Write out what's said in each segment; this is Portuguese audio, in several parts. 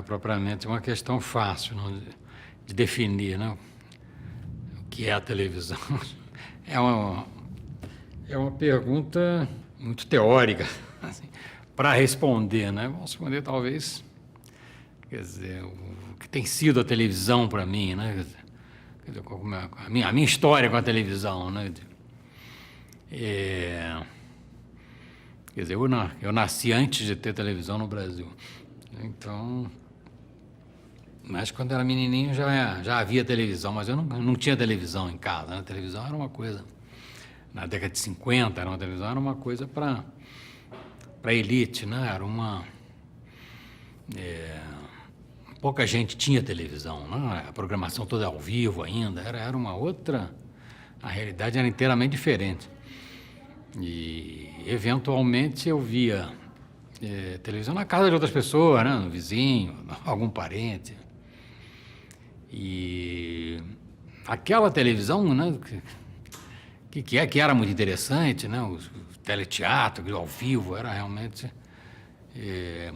propriamente uma questão fácil, não, de definir, né, o que é a televisão. É uma pergunta muito teórica, assim, para responder, né? Vamos responder, talvez, quer dizer, o que tem sido a televisão para mim, né? Quer dizer, a minha história com a televisão, né? Quer dizer, eu nasci antes de ter televisão no Brasil. Então, mas quando era menininho já havia televisão, mas eu não tinha televisão em casa, né? A televisão era uma coisa, na década de 50, a televisão era uma coisa para elite, né? Pouca gente tinha televisão, né? A programação toda ao vivo ainda, era uma outra, a realidade era inteiramente diferente. E, eventualmente, eu via televisão na casa de outras pessoas, né? No vizinho, algum parente. E aquela televisão, né? Que era muito interessante, né? O teleteatro, ao vivo, era realmente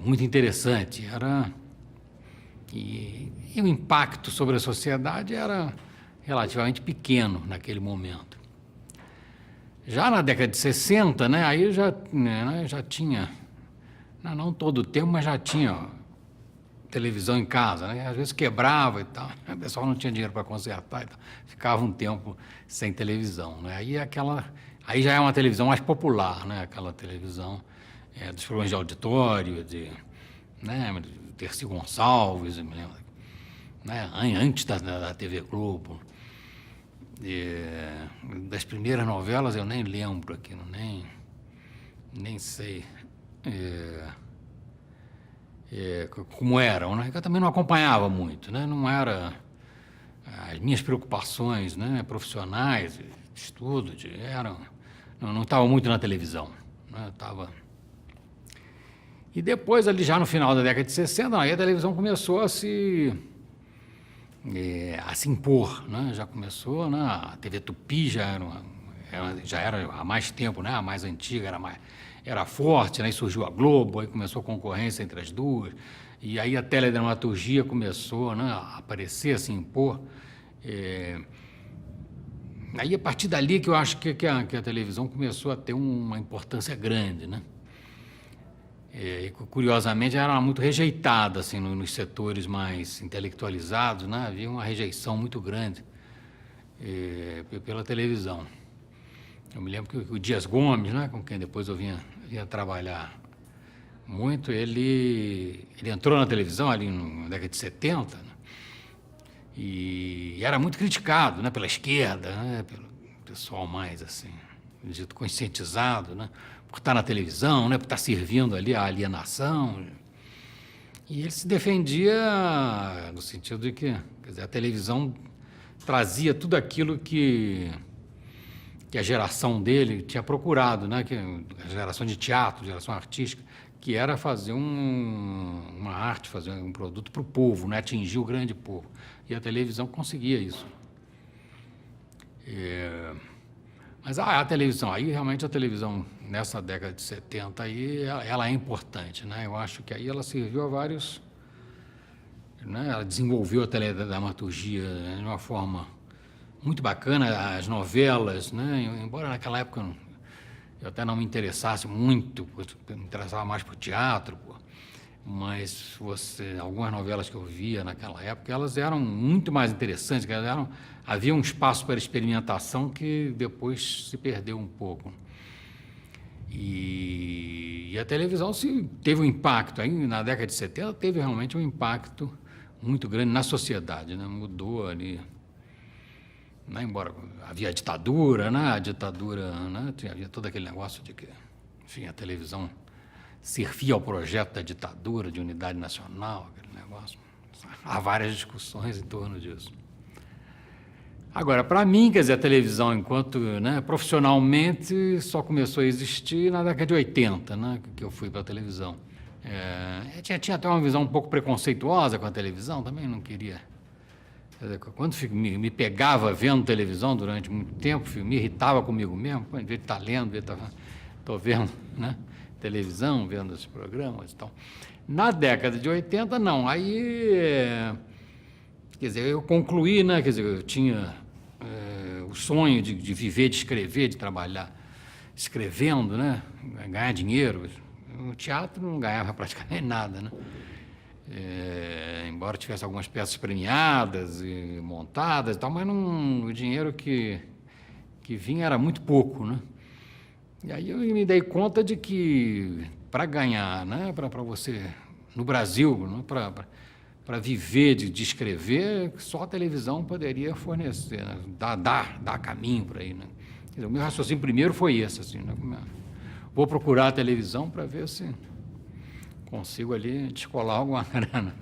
muito interessante. E o impacto sobre a sociedade era relativamente pequeno naquele momento. Já na década de 60, né, aí já tinha, não todo o tempo, mas já tinha televisão em casa, né? Às vezes quebrava e tal, o pessoal não tinha dinheiro para consertar e tal, ficava um tempo sem televisão, né? Aí já é uma televisão mais popular, né? Aquela televisão dos programas de auditório, né? Terci Gonçalves, eu me lembro, né? Antes da TV Globo. Das primeiras novelas eu nem lembro aquilo, nem sei como eram, né? Eu também não acompanhava muito, né? Não era as minhas preocupações, né, profissionais, de estudo, não estava muito na televisão, né? E depois, ali já no final da década de 60, aí a televisão começou a se impor, né? Já começou, né? A TV Tupi já era há mais tempo, né? A mais antiga, era forte, né? E surgiu a Globo, aí começou a concorrência entre as duas, e aí a teledramaturgia começou, né, a aparecer, a se impor. Aí, a partir dali, que eu acho que a televisão começou a ter uma importância grande, né? E, curiosamente, era muito rejeitada, assim, nos setores mais intelectualizados, né? Havia uma rejeição muito grande pela televisão. Eu me lembro que o Dias Gomes, né, com quem depois eu vinha trabalhar muito, ele entrou na televisão ali na década de 70, né, e era muito criticado, né, pela esquerda, né, pelo pessoal mais, assim, dito conscientizado, né, por estar na televisão, né, por estar servindo ali a alienação. E ele se defendia no sentido de que, quer dizer, a televisão trazia tudo aquilo que a geração dele tinha procurado, né? Que a geração de teatro, geração artística, que era fazer uma arte, fazer um produto para o povo, né? Atingir o grande povo. E a televisão conseguia isso. Mas a televisão, aí realmente a televisão, nessa década de 70, aí, ela é importante, né? Eu acho que aí ela serviu a vários... Né? Ela desenvolveu a teledramaturgia, né, de uma forma muito bacana, as novelas, né? Embora naquela época eu até não me interessasse muito, me interessava mais por teatro, mas algumas novelas que eu via naquela época, elas eram muito mais interessantes, havia um espaço para experimentação que depois se perdeu um pouco. E a televisão teve um impacto, aí na década de 70 teve realmente um impacto muito grande na sociedade, né? Mudou ali. Né? Embora havia a ditadura, né? Né? Havia todo aquele negócio de que, enfim, a televisão servia ao projeto da ditadura, de unidade nacional, aquele negócio. Há várias discussões em torno disso. Agora, para mim, quer dizer, a televisão, enquanto, né, profissionalmente, só começou a existir na década de 80, né, que eu fui para a televisão. Tinha até uma visão um pouco preconceituosa com a televisão, também não queria. Quer dizer, quando me pegava vendo televisão durante muito tempo, me irritava comigo mesmo, em vez de estar lendo, estou vendo, né, televisão, vendo esses programas e tal. Na década de 80, não. Aí, quer dizer, eu concluí, né? Quer dizer, eu tinha o sonho de viver, de escrever, de trabalhar escrevendo, né? Ganhar dinheiro. No teatro não ganhava praticamente nada, né? Embora tivesse algumas peças premiadas e montadas e tal, mas não, o dinheiro que vinha era muito pouco, né? E aí eu me dei conta de que para ganhar, né, para você, no Brasil, né, para viver de escrever, só a televisão poderia fornecer, né, dar caminho para ir, né? Quer dizer, o meu raciocínio primeiro foi esse, assim, né? Vou procurar a televisão para ver se consigo ali descolar alguma grana.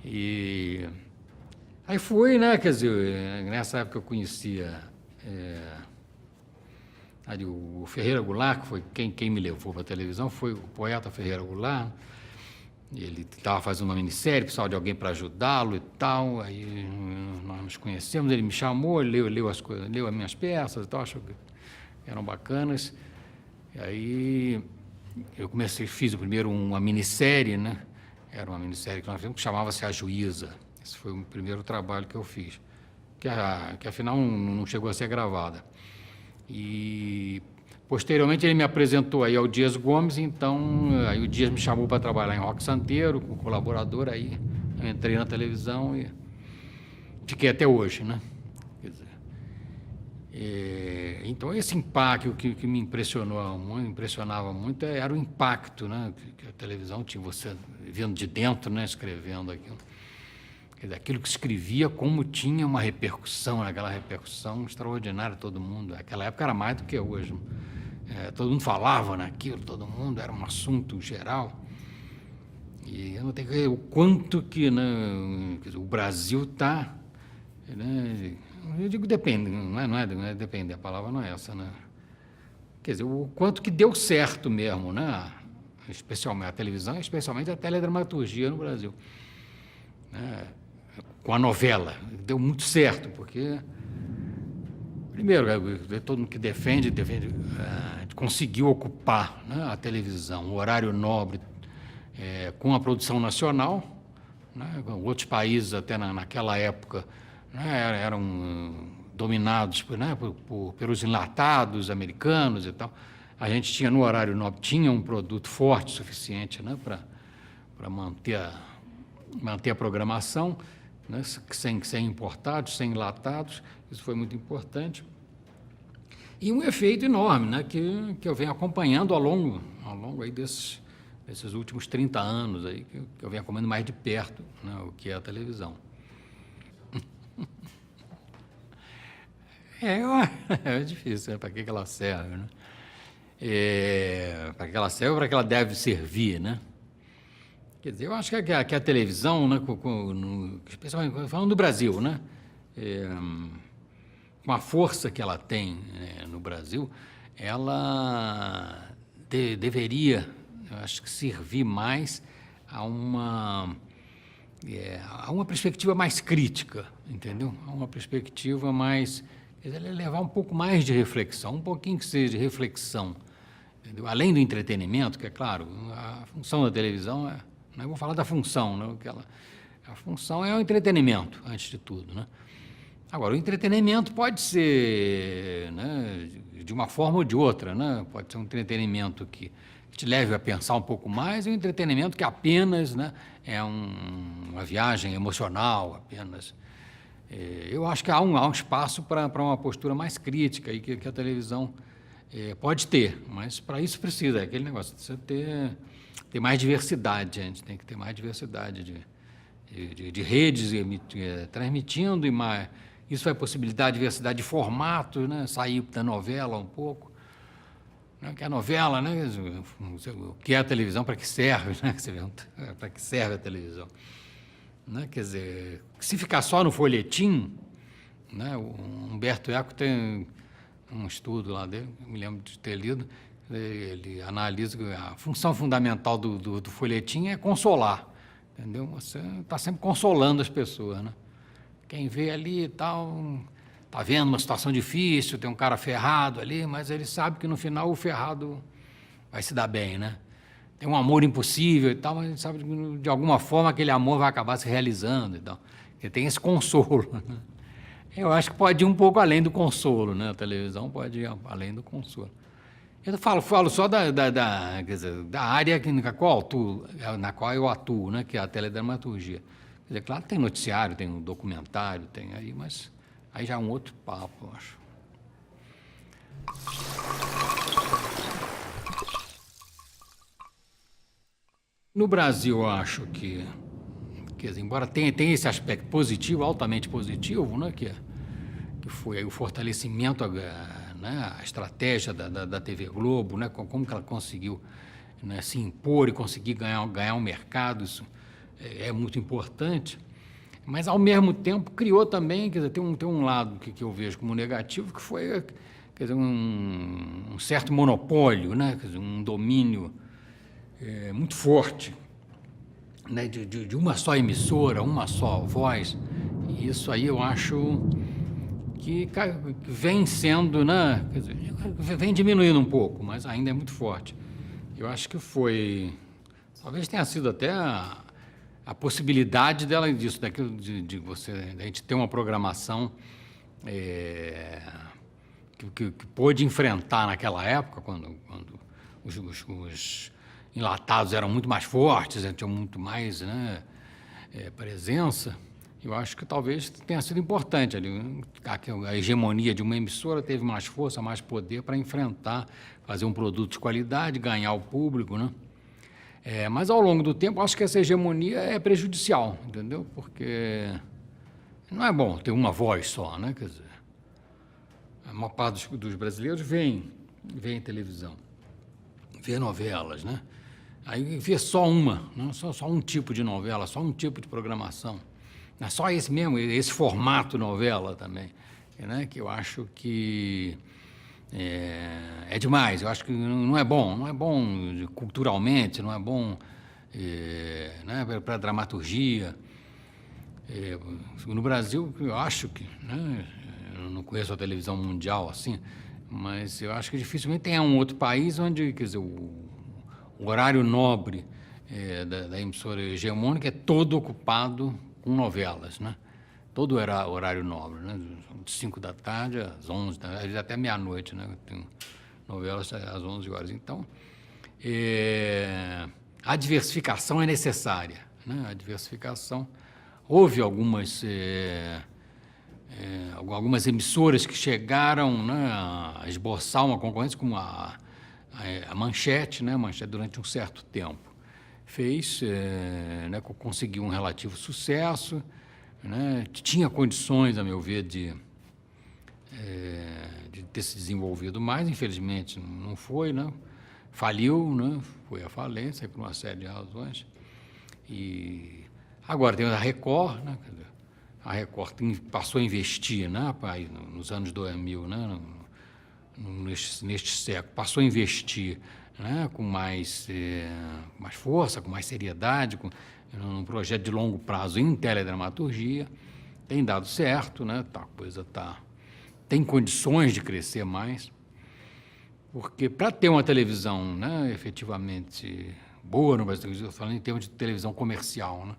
E aí fui, né, quer dizer, nessa época eu conhecia ali o Ferreira Goulart, que foi quem me levou para a televisão, foi o poeta Ferreira Goulart. Ele estava fazendo uma minissérie, precisava de alguém para ajudá-lo e tal. Aí nós nos conhecemos, ele me chamou, leu as coisas, leu as minhas peças e tal, achou que eram bacanas. E aí eu fiz primeiro uma minissérie, né? Era uma minissérie que nós fizemos, que chamava-se A Juíza. Esse foi o primeiro trabalho que eu fiz, que afinal não chegou a ser gravada. E posteriormente ele me apresentou aí ao Dias Gomes, então aí o Dias me chamou para trabalhar em Roque Santeiro, como colaborador, aí eu entrei na televisão e fiquei até hoje, né? Quer dizer, então esse impacto que me impressionava muito era o impacto, né, que a televisão tinha, você vendo de dentro, né, escrevendo aquilo. Quer dizer, aquilo que escrevia, como tinha uma repercussão, aquela repercussão extraordinária, todo mundo. Naquela época era mais do que hoje. Todo mundo falava naquilo, todo mundo, era um assunto geral. E eu notei que o quanto que, né, quer dizer, o Brasil está, né, eu digo depende, não é depende, a palavra não é essa, né? Quer dizer, o quanto que deu certo mesmo, né? Especialmente a televisão, especialmente a teledramaturgia no Brasil, né? Com a novela, deu muito certo, porque, primeiro, todo mundo que defende, conseguiu ocupar, né, a televisão, o horário nobre, com a produção nacional, né? Outros países, até naquela época, né, eram dominados, né, pelos enlatados americanos e tal. A gente tinha, no horário nobre, tinha um produto forte o suficiente, né, para manter a programação, né, sem importados, sem enlatados. Isso foi muito importante. E um efeito enorme, né, que eu venho acompanhando ao longo aí desses últimos 30 anos, aí, que eu venho acompanhando mais de perto, né, o que é a televisão. É difícil, né? Para que ela serve, né? Para que ela serve ou para que ela deve servir, né? Quer dizer, eu acho que a televisão, né, especialmente falando do Brasil, né, com a força que ela tem, né, no Brasil, ela deveria, eu acho que, servir mais a uma perspectiva mais crítica, entendeu? A uma perspectiva mais, quer dizer, levar um pouco mais de reflexão, um pouquinho que seja de reflexão, entendeu? Além do entretenimento, que é claro, a função da televisão não vou falar da função, né? A função é o entretenimento, antes de tudo, né? Agora, o entretenimento pode ser, né, de uma forma ou de outra, né? Pode ser um entretenimento que te leve a pensar um pouco mais, e um entretenimento que apenas, né, é uma viagem emocional, apenas. Eu acho que há um espaço para uma postura mais crítica aí que a televisão pode ter, mas para isso precisa, aquele negócio de você ter mais diversidade, a gente tem que ter mais diversidade de redes transmitindo, e mais, isso vai possibilitar a diversidade de formatos, né? Sair da novela um pouco, né? Que a novela, né? O que é a televisão, para que serve, né? Para que serve a televisão, né? Quer dizer, se ficar só no folhetim, né? O Humberto Eco tem um estudo lá dele, eu me lembro de ter lido. Ele analisa que a função fundamental do folhetim é consolar, entendeu? Você está sempre consolando as pessoas, né? Quem vê ali e tal, está vendo uma situação difícil, tem um cara ferrado ali, mas ele sabe que no final o ferrado vai se dar bem, né? é um amor impossível e tal, mas a gente sabe que de alguma forma aquele amor vai acabar se realizando e tal. Porque tem esse consolo, né? Eu acho que pode ir um pouco além do consolo, né? A televisão pode ir além do consolo. Eu falo só quer dizer, da área na qual eu atuo, né? Que é a teledramaturgia. Quer dizer, claro que tem noticiário, tem um documentário, tem aí, mas aí já é um outro papo, eu acho. No Brasil, eu acho que, quer dizer, embora tenha esse aspecto positivo, altamente positivo, né? Que foi aí o fortalecimento, né, a estratégia da TV Globo, né, como que ela conseguiu, né, se impor e conseguir ganhar um mercado, isso é muito importante, mas ao mesmo tempo criou também, quer dizer, tem um lado que eu vejo como negativo, que foi, quer dizer, um certo monopólio, né, quer dizer, um domínio muito forte, né, de uma só emissora, uma só voz. E isso aí eu acho que vem sendo, né, quer dizer, vem diminuindo um pouco, mas ainda é muito forte. Eu acho que talvez tenha sido até a possibilidade disso, daquilo de a gente ter uma programação que pôde enfrentar naquela época, quando os enlatados eram muito mais fortes, tinham muito mais, né, presença. Eu acho que talvez tenha sido importante ali. A hegemonia de uma emissora teve mais força, mais poder para enfrentar, fazer um produto de qualidade, ganhar o público, né? Mas ao longo do tempo, acho que essa hegemonia é prejudicial, entendeu? Porque não é bom ter uma voz só, né? Quer dizer, a maior parte dos brasileiros vê televisão, vê novelas, né? Aí vê só uma, não só um tipo de novela, só um tipo de programação. É só esse mesmo, esse formato novela também, né? Que eu acho que é demais. Eu acho que não é bom culturalmente, não é bom né, para a dramaturgia. No Brasil, eu acho que, né, eu não conheço a televisão mundial assim, mas eu acho que dificilmente tem um outro país onde, quer dizer, o horário nobre da emissora hegemônica é todo ocupado com novelas, né? Todo era horário nobre, né? De 5 da tarde às 11, às vezes até meia-noite, né? Tem novelas às 11 horas. Então, a diversificação é necessária, né? A diversificação. Houve algumas emissoras que chegaram, né, a esboçar uma concorrência, como a Manchete, né? A Manchete durante um certo tempo né, conseguiu um relativo sucesso, né, tinha condições, a meu ver, de ter se desenvolvido mais, infelizmente não foi, né, faliu, né, foi à falência por uma série de razões. E agora tem a Record, né, a Record passou a investir, né, nos anos 2000, né, neste século, passou a investir, né, com mais força, com mais seriedade, num projeto de longo prazo em teledramaturgia. Tem dado certo, né? A coisa tem condições de crescer mais, porque para ter uma televisão, né, efetivamente boa no Brasil, estou falando em termos de televisão comercial, né,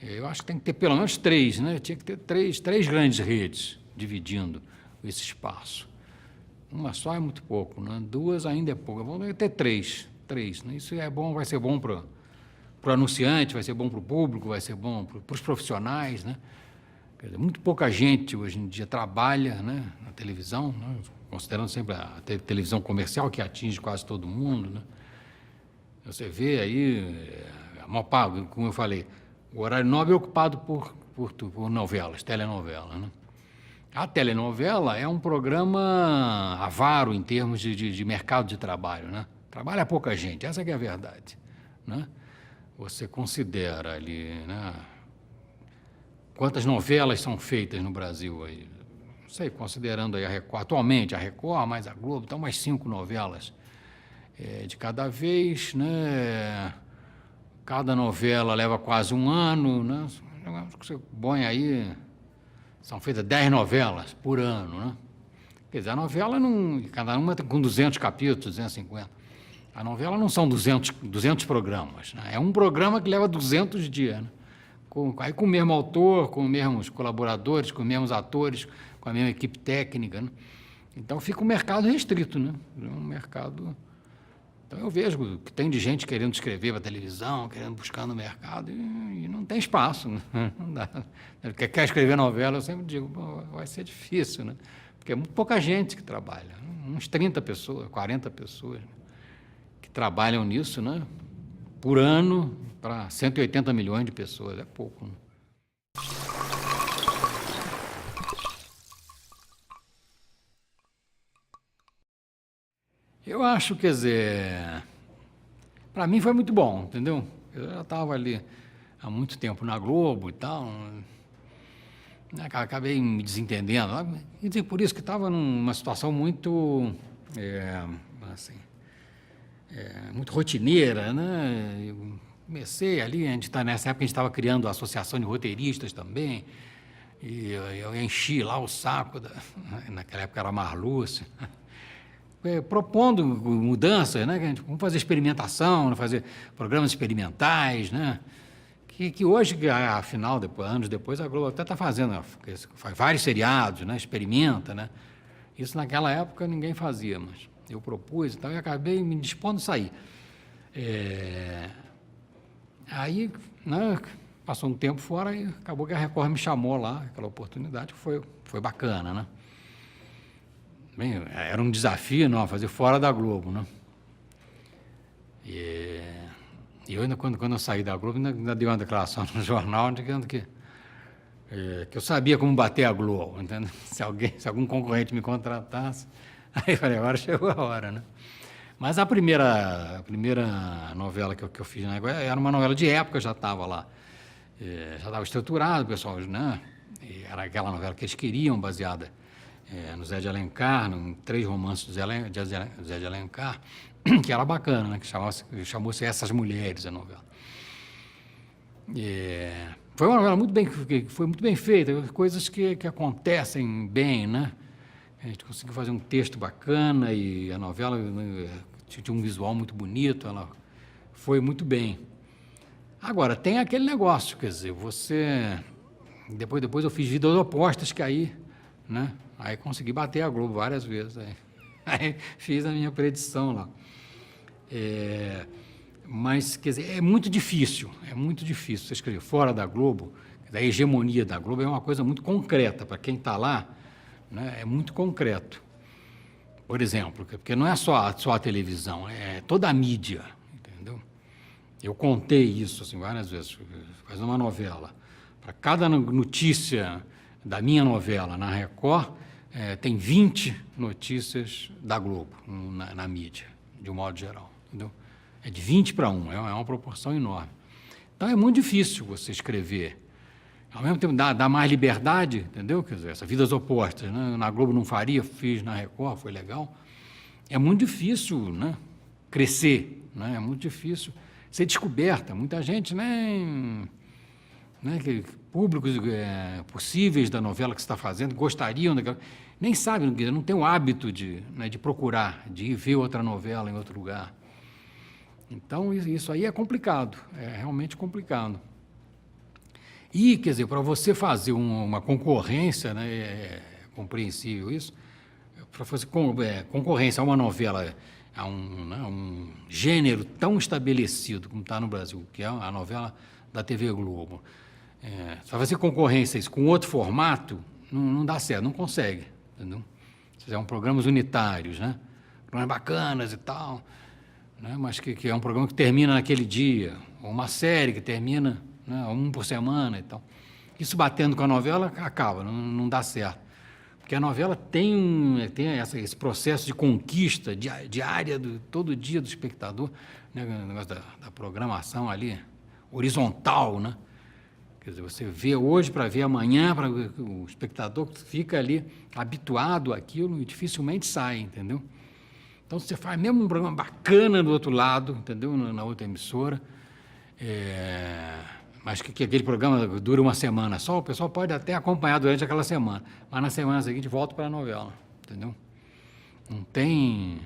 eu acho que tem que ter pelo menos 3, né? Tinha que ter três grandes redes dividindo esse espaço. Uma só é muito pouco, né? 2 ainda é pouco. Vamos ter 3, né? Isso é bom, vai ser bom para o anunciante, vai ser bom para o público, vai ser bom para os profissionais, né? Quer dizer, muito pouca gente hoje em dia trabalha, né, na televisão, né? Considerando sempre a televisão comercial, que atinge quase todo mundo, né? Você vê aí, a maior parte, como eu falei, o horário nobre é ocupado por novelas, telenovelas, né? A telenovela é um programa avaro em termos de mercado de trabalho, né? Trabalha pouca gente, essa que é a verdade, né? Você considera ali, né, quantas novelas são feitas no Brasil aí? Não sei, considerando aí a Record, atualmente a Record, mais a Globo, então umas 5 novelas de cada vez, né? Cada novela leva quase um ano, né? Você põe aí, são feitas 10 novelas por ano, né? Quer dizer, a novela, cada uma com 200 capítulos, 250. A novela não são 200 programas, né? É um programa que leva 200 dias, né? Aí com o mesmo autor, com os mesmos colaboradores, com os mesmos atores, com a mesma equipe técnica, né? Então fica um mercado restrito, né? Um mercado... Então eu vejo que tem de gente querendo escrever para televisão, querendo buscar no mercado, e não tem espaço, né? Não dá. Quer escrever novela, eu sempre digo, vai ser difícil, né? Porque é muito pouca gente que trabalha, uns 30 pessoas, 40 pessoas, né? Que trabalham nisso, né? Por ano, para 180 milhões de pessoas, é pouco, né? Eu acho, quer dizer, para mim foi muito bom, entendeu? Eu já estava ali há muito tempo na Globo e tal, né? Acabei me desentendendo, e por isso que estava numa situação muito, assim, muito rotineira, né? Eu comecei ali, nessa época a gente estava criando a Associação de Roteiristas também, e eu enchi lá o saco, naquela época era Marluce, propondo mudanças, né? Vamos fazer experimentação, fazer programas experimentais, né? Que hoje, afinal, anos depois, a Globo até está fazendo, faz vários seriados, né? Experimenta, né? Isso naquela época ninguém fazia, mas eu propus e tal, e acabei me dispondo a sair. Aí, né, passou um tempo fora e acabou que a Record me chamou lá, aquela oportunidade, foi bacana, né? Bem, era um desafio, não, fazer fora da Globo, né? E eu ainda, quando eu saí da Globo, ainda dei uma declaração no jornal dizendo que eu sabia como bater a Globo, entendeu? Se algum concorrente me contratasse, aí eu falei, agora chegou a hora, né? Mas a primeira novela que eu fiz, né, era uma novela de época, já estava lá, já estava estruturado, o pessoal, né? E era aquela novela que eles queriam, baseada no Zé de Alencar, em 3 romances do Zé de Alencar, que era bacana, né? Que chamou-se Essas Mulheres, a novela. Foi uma novela foi muito bem feita, coisas que acontecem bem, né? A gente conseguiu fazer um texto bacana e a novela, né, tinha um visual muito bonito, ela foi muito bem. Agora, tem aquele negócio, quer dizer, depois eu fiz Vidas Opostas, que aí, né? Aí consegui bater a Globo várias vezes. Aí fiz a minha predição lá. Mas, quer dizer, é muito difícil você escrever fora da Globo, da hegemonia da Globo, é uma coisa muito concreta, para quem está lá, né, é muito concreto. Por exemplo, porque não é só a televisão, é toda a mídia, entendeu? Eu contei isso assim, várias vezes, faz uma novela. Para cada notícia da minha novela na Record, tem 20 notícias da Globo na mídia, de um modo geral, entendeu? É de 20 para 1, é uma proporção enorme. Então é muito difícil você escrever. Ao mesmo tempo dá mais liberdade, entendeu? Quer dizer, essas Vidas Opostas, né? Na Globo não faria, fiz na Record, foi legal. É muito difícil, né, crescer, né? É muito difícil ser descoberta. Muita gente nem... Né, públicos possíveis da novela que você está fazendo, gostariam daquela... Nem sabem, não tem o hábito de procurar, de ir ver outra novela em outro lugar. Então, isso aí é complicado, é realmente complicado. E, quer dizer, para você fazer uma concorrência, né, é compreensível isso, para fazer concorrência a uma novela, a um gênero tão estabelecido como está no Brasil, que é a novela da TV Globo, se fazer concorrência isso, com outro formato, não dá certo, não consegue, entendeu? Se fizer programas unitários, né, programas bacanas e tal, né, mas que é um programa que termina naquele dia, ou uma série que termina, né, um por semana e tal. Isso batendo com a novela, acaba, não dá certo. Porque a novela tem esse processo de conquista diária, todo dia do espectador, né, o negócio da programação ali, horizontal, né? Quer dizer, você vê hoje para ver amanhã, o espectador fica ali habituado àquilo e dificilmente sai, entendeu? Então, você faz mesmo um programa bacana do outro lado, entendeu? Na outra emissora, mas que aquele programa dura uma semana só, o pessoal pode até acompanhar durante aquela semana, mas na semana seguinte volta para a novela, entendeu? Não tem...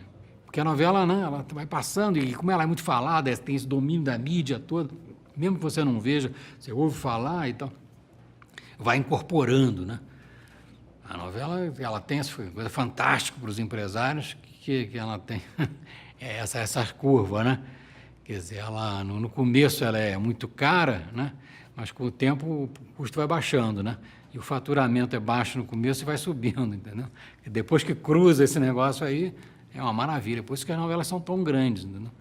Porque a novela, né, ela vai passando, e como ela é muito falada, tem esse domínio da mídia toda, mesmo que você não veja, você ouve falar e tal, vai incorporando, né? A novela, ela tem essa coisa fantástica para os empresários, que ela tem essa curva, né? Quer dizer, ela, no começo ela é muito cara, né? Mas com o tempo o custo vai baixando, né? E o faturamento é baixo no começo e vai subindo, entendeu? E depois que cruza esse negócio aí, é uma maravilha. Por isso que as novelas são tão grandes, entendeu?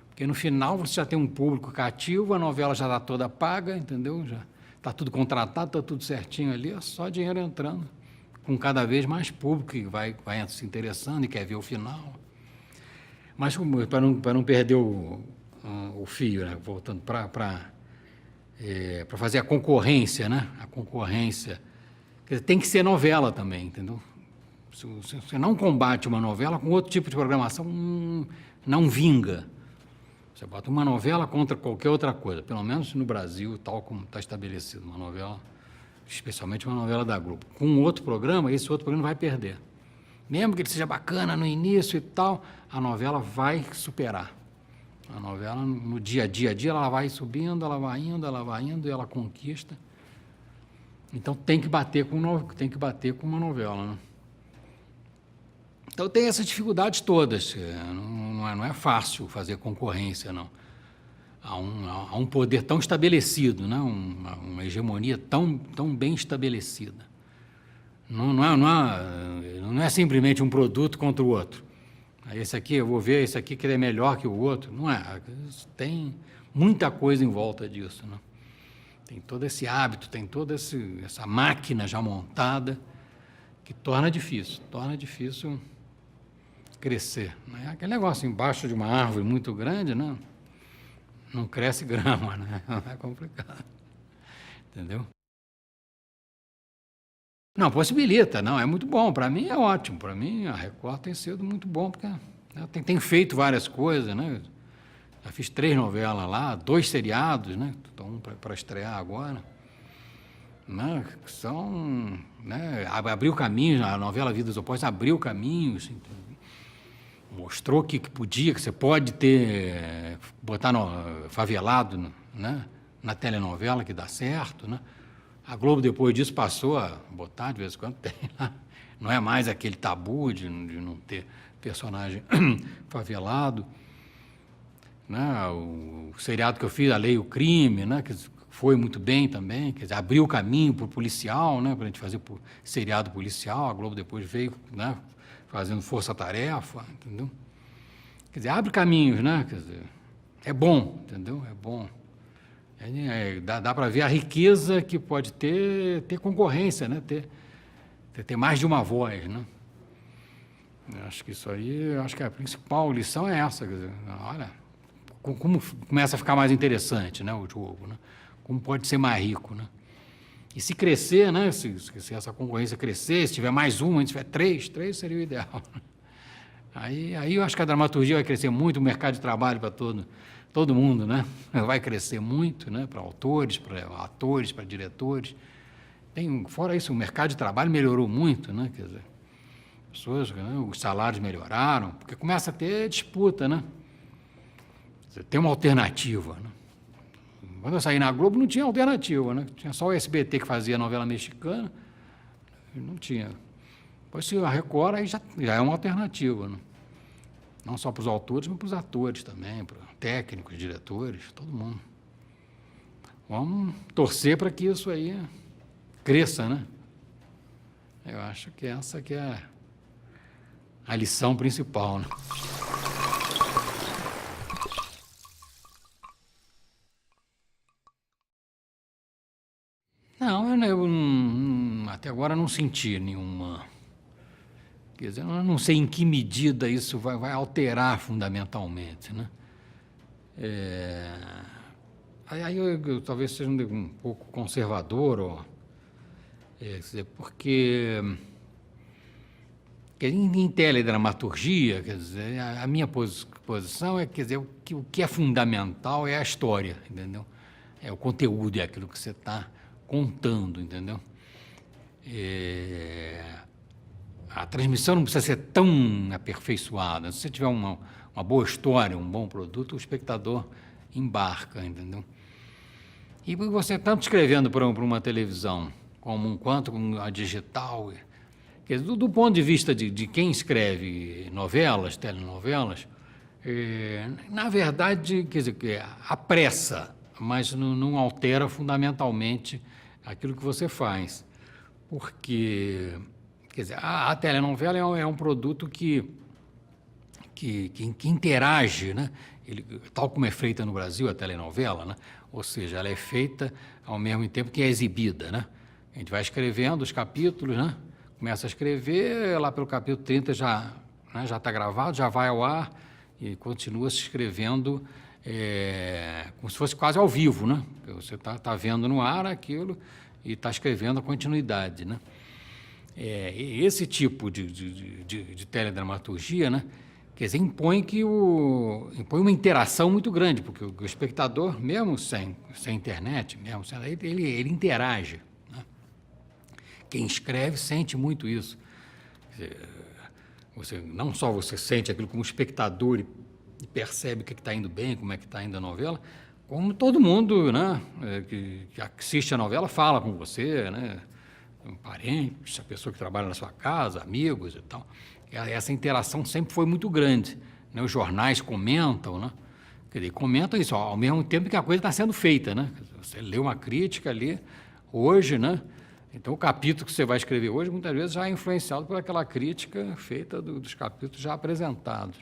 Porque no final você já tem um público cativo, a novela já está toda paga, entendeu? Já está tudo contratado, está tudo certinho ali, é só dinheiro entrando, com cada vez mais público que vai se interessando e quer ver o final. Mas para não perder o fio, né? Voltando para fazer a concorrência, né? A concorrência, quer dizer, tem que ser novela também, entendeu? Se você não combate uma novela com outro tipo de programação, não vinga. Você bota uma novela contra qualquer outra coisa, pelo menos no Brasil, tal como está estabelecido, uma novela, especialmente uma novela da Globo. Com um outro programa, esse outro programa vai perder. Mesmo que ele seja bacana no início e tal, a novela vai superar. A novela, no dia a dia, ela vai subindo, ela vai indo, e ela conquista. Então tem que bater com uma novela, né? Então tem essas dificuldades todas. Não é fácil fazer concorrência, não. Há um poder tão estabelecido, né? Uma hegemonia tão bem estabelecida. Não é simplesmente um produto contra o outro. Esse aqui, eu vou ver esse aqui que ele é melhor que o outro. Não é. Tem muita coisa em volta disso, né? Tem todo esse hábito, tem toda essa máquina já montada que torna difícil crescer. Né? Aquele negócio embaixo de uma árvore muito grande, né? Não cresce grama, né? É complicado. Entendeu? Não, possibilita, não, é muito bom. Para mim é ótimo. Para mim a Record tem sido muito bom, porque, né, tem feito várias coisas, né? Já fiz 3 novelas lá, 2 seriados, né? Então, para estrear agora. Né? São, né? Abriu caminho, a novela Vidas Opostas abriu caminho, assim, mostrou que podia, que você pode botar favelado, né? Na telenovela, que dá certo, né? A Globo, depois disso, passou a botar, de vez em quando tem lá. Não é mais aquele tabu de não ter personagem favelado. Né? O seriado que eu fiz, A Lei e o Crime, né? Que foi muito bem também, quer dizer, abriu o caminho para o policial, né? Para a gente fazer seriado policial. A Globo depois veio, né? Fazendo força-tarefa, entendeu? Quer dizer, abre caminhos, né? Quer dizer, é bom, entendeu? É bom. Dá para ver a riqueza que pode ter concorrência, né? Ter mais de uma voz, né? Eu acho que isso aí, acho que a principal lição é essa, quer dizer, olha, como começa a ficar mais interessante, né, o jogo, né? Como pode ser mais rico, né? E se crescer, né? Se essa concorrência crescer, se tiver mais uma, se tiver 3 seria o ideal. Aí eu acho que a dramaturgia vai crescer muito, o mercado de trabalho para todo mundo, né? Vai crescer muito, né? Para autores, para atores, para diretores. Fora isso, o mercado de trabalho melhorou muito, né? Quer dizer, pessoas, né? Os salários melhoraram, porque começa a ter disputa, né? Você tem uma alternativa, né? Quando eu saí na Globo não tinha alternativa, né? Tinha só o SBT que fazia novela mexicana, não tinha. Depois se a Record aí já é uma alternativa, né? Não só para os autores, mas para os atores também, para técnicos, diretores, todo mundo. Vamos torcer para que isso aí cresça, né? Eu acho que essa que é a lição principal, né? Não, eu até agora não senti nenhuma. Quer dizer, eu não sei em que medida isso vai alterar fundamentalmente, né? Aí eu talvez seja um pouco conservador, quer dizer, porque em teledramaturgia, quer dizer, a minha posição é, quer dizer, o que é fundamental é a história, entendeu? É o conteúdo, é aquilo que você está contando, entendeu? a transmissão não precisa ser tão aperfeiçoada. Se você tiver uma boa história, um bom produto, o espectador embarca, entendeu? E você tanto escrevendo para uma televisão quanto a digital, quer dizer, do ponto de vista de quem escreve novelas, telenovelas, na verdade, quer dizer, apressa, mas não altera fundamentalmente aquilo que você faz. Porque, quer dizer, a telenovela é um produto que interage, né? Tal como é feita no Brasil a telenovela, né? Ou seja, ela é feita ao mesmo tempo que é exibida, né? A gente vai escrevendo os capítulos, né? Começa a escrever, lá pelo capítulo 30 já está gravado, já vai ao ar e continua se escrevendo como se fosse quase ao vivo, né? Você tá vendo no ar aquilo e está escrevendo a continuidade, né? Esse tipo de teledramaturgia, né? Quer dizer, impõe uma interação muito grande, porque o espectador, mesmo sem internet, mesmo ele interage, né? Quem escreve sente muito isso. Não só você sente aquilo como espectador e percebe o que está indo bem, como é que está indo a novela, como todo mundo, né, que assiste a novela fala com você, né? Um parente, a pessoa que trabalha na sua casa, amigos e tal. Essa interação sempre foi muito grande, né? Os jornais comentam, né? Quer dizer, comentam isso ao mesmo tempo que a coisa está sendo feita, né? Você lê uma crítica ali hoje, né? Então o capítulo que você vai escrever hoje muitas vezes já é influenciado por aquela crítica feita dos capítulos já apresentados.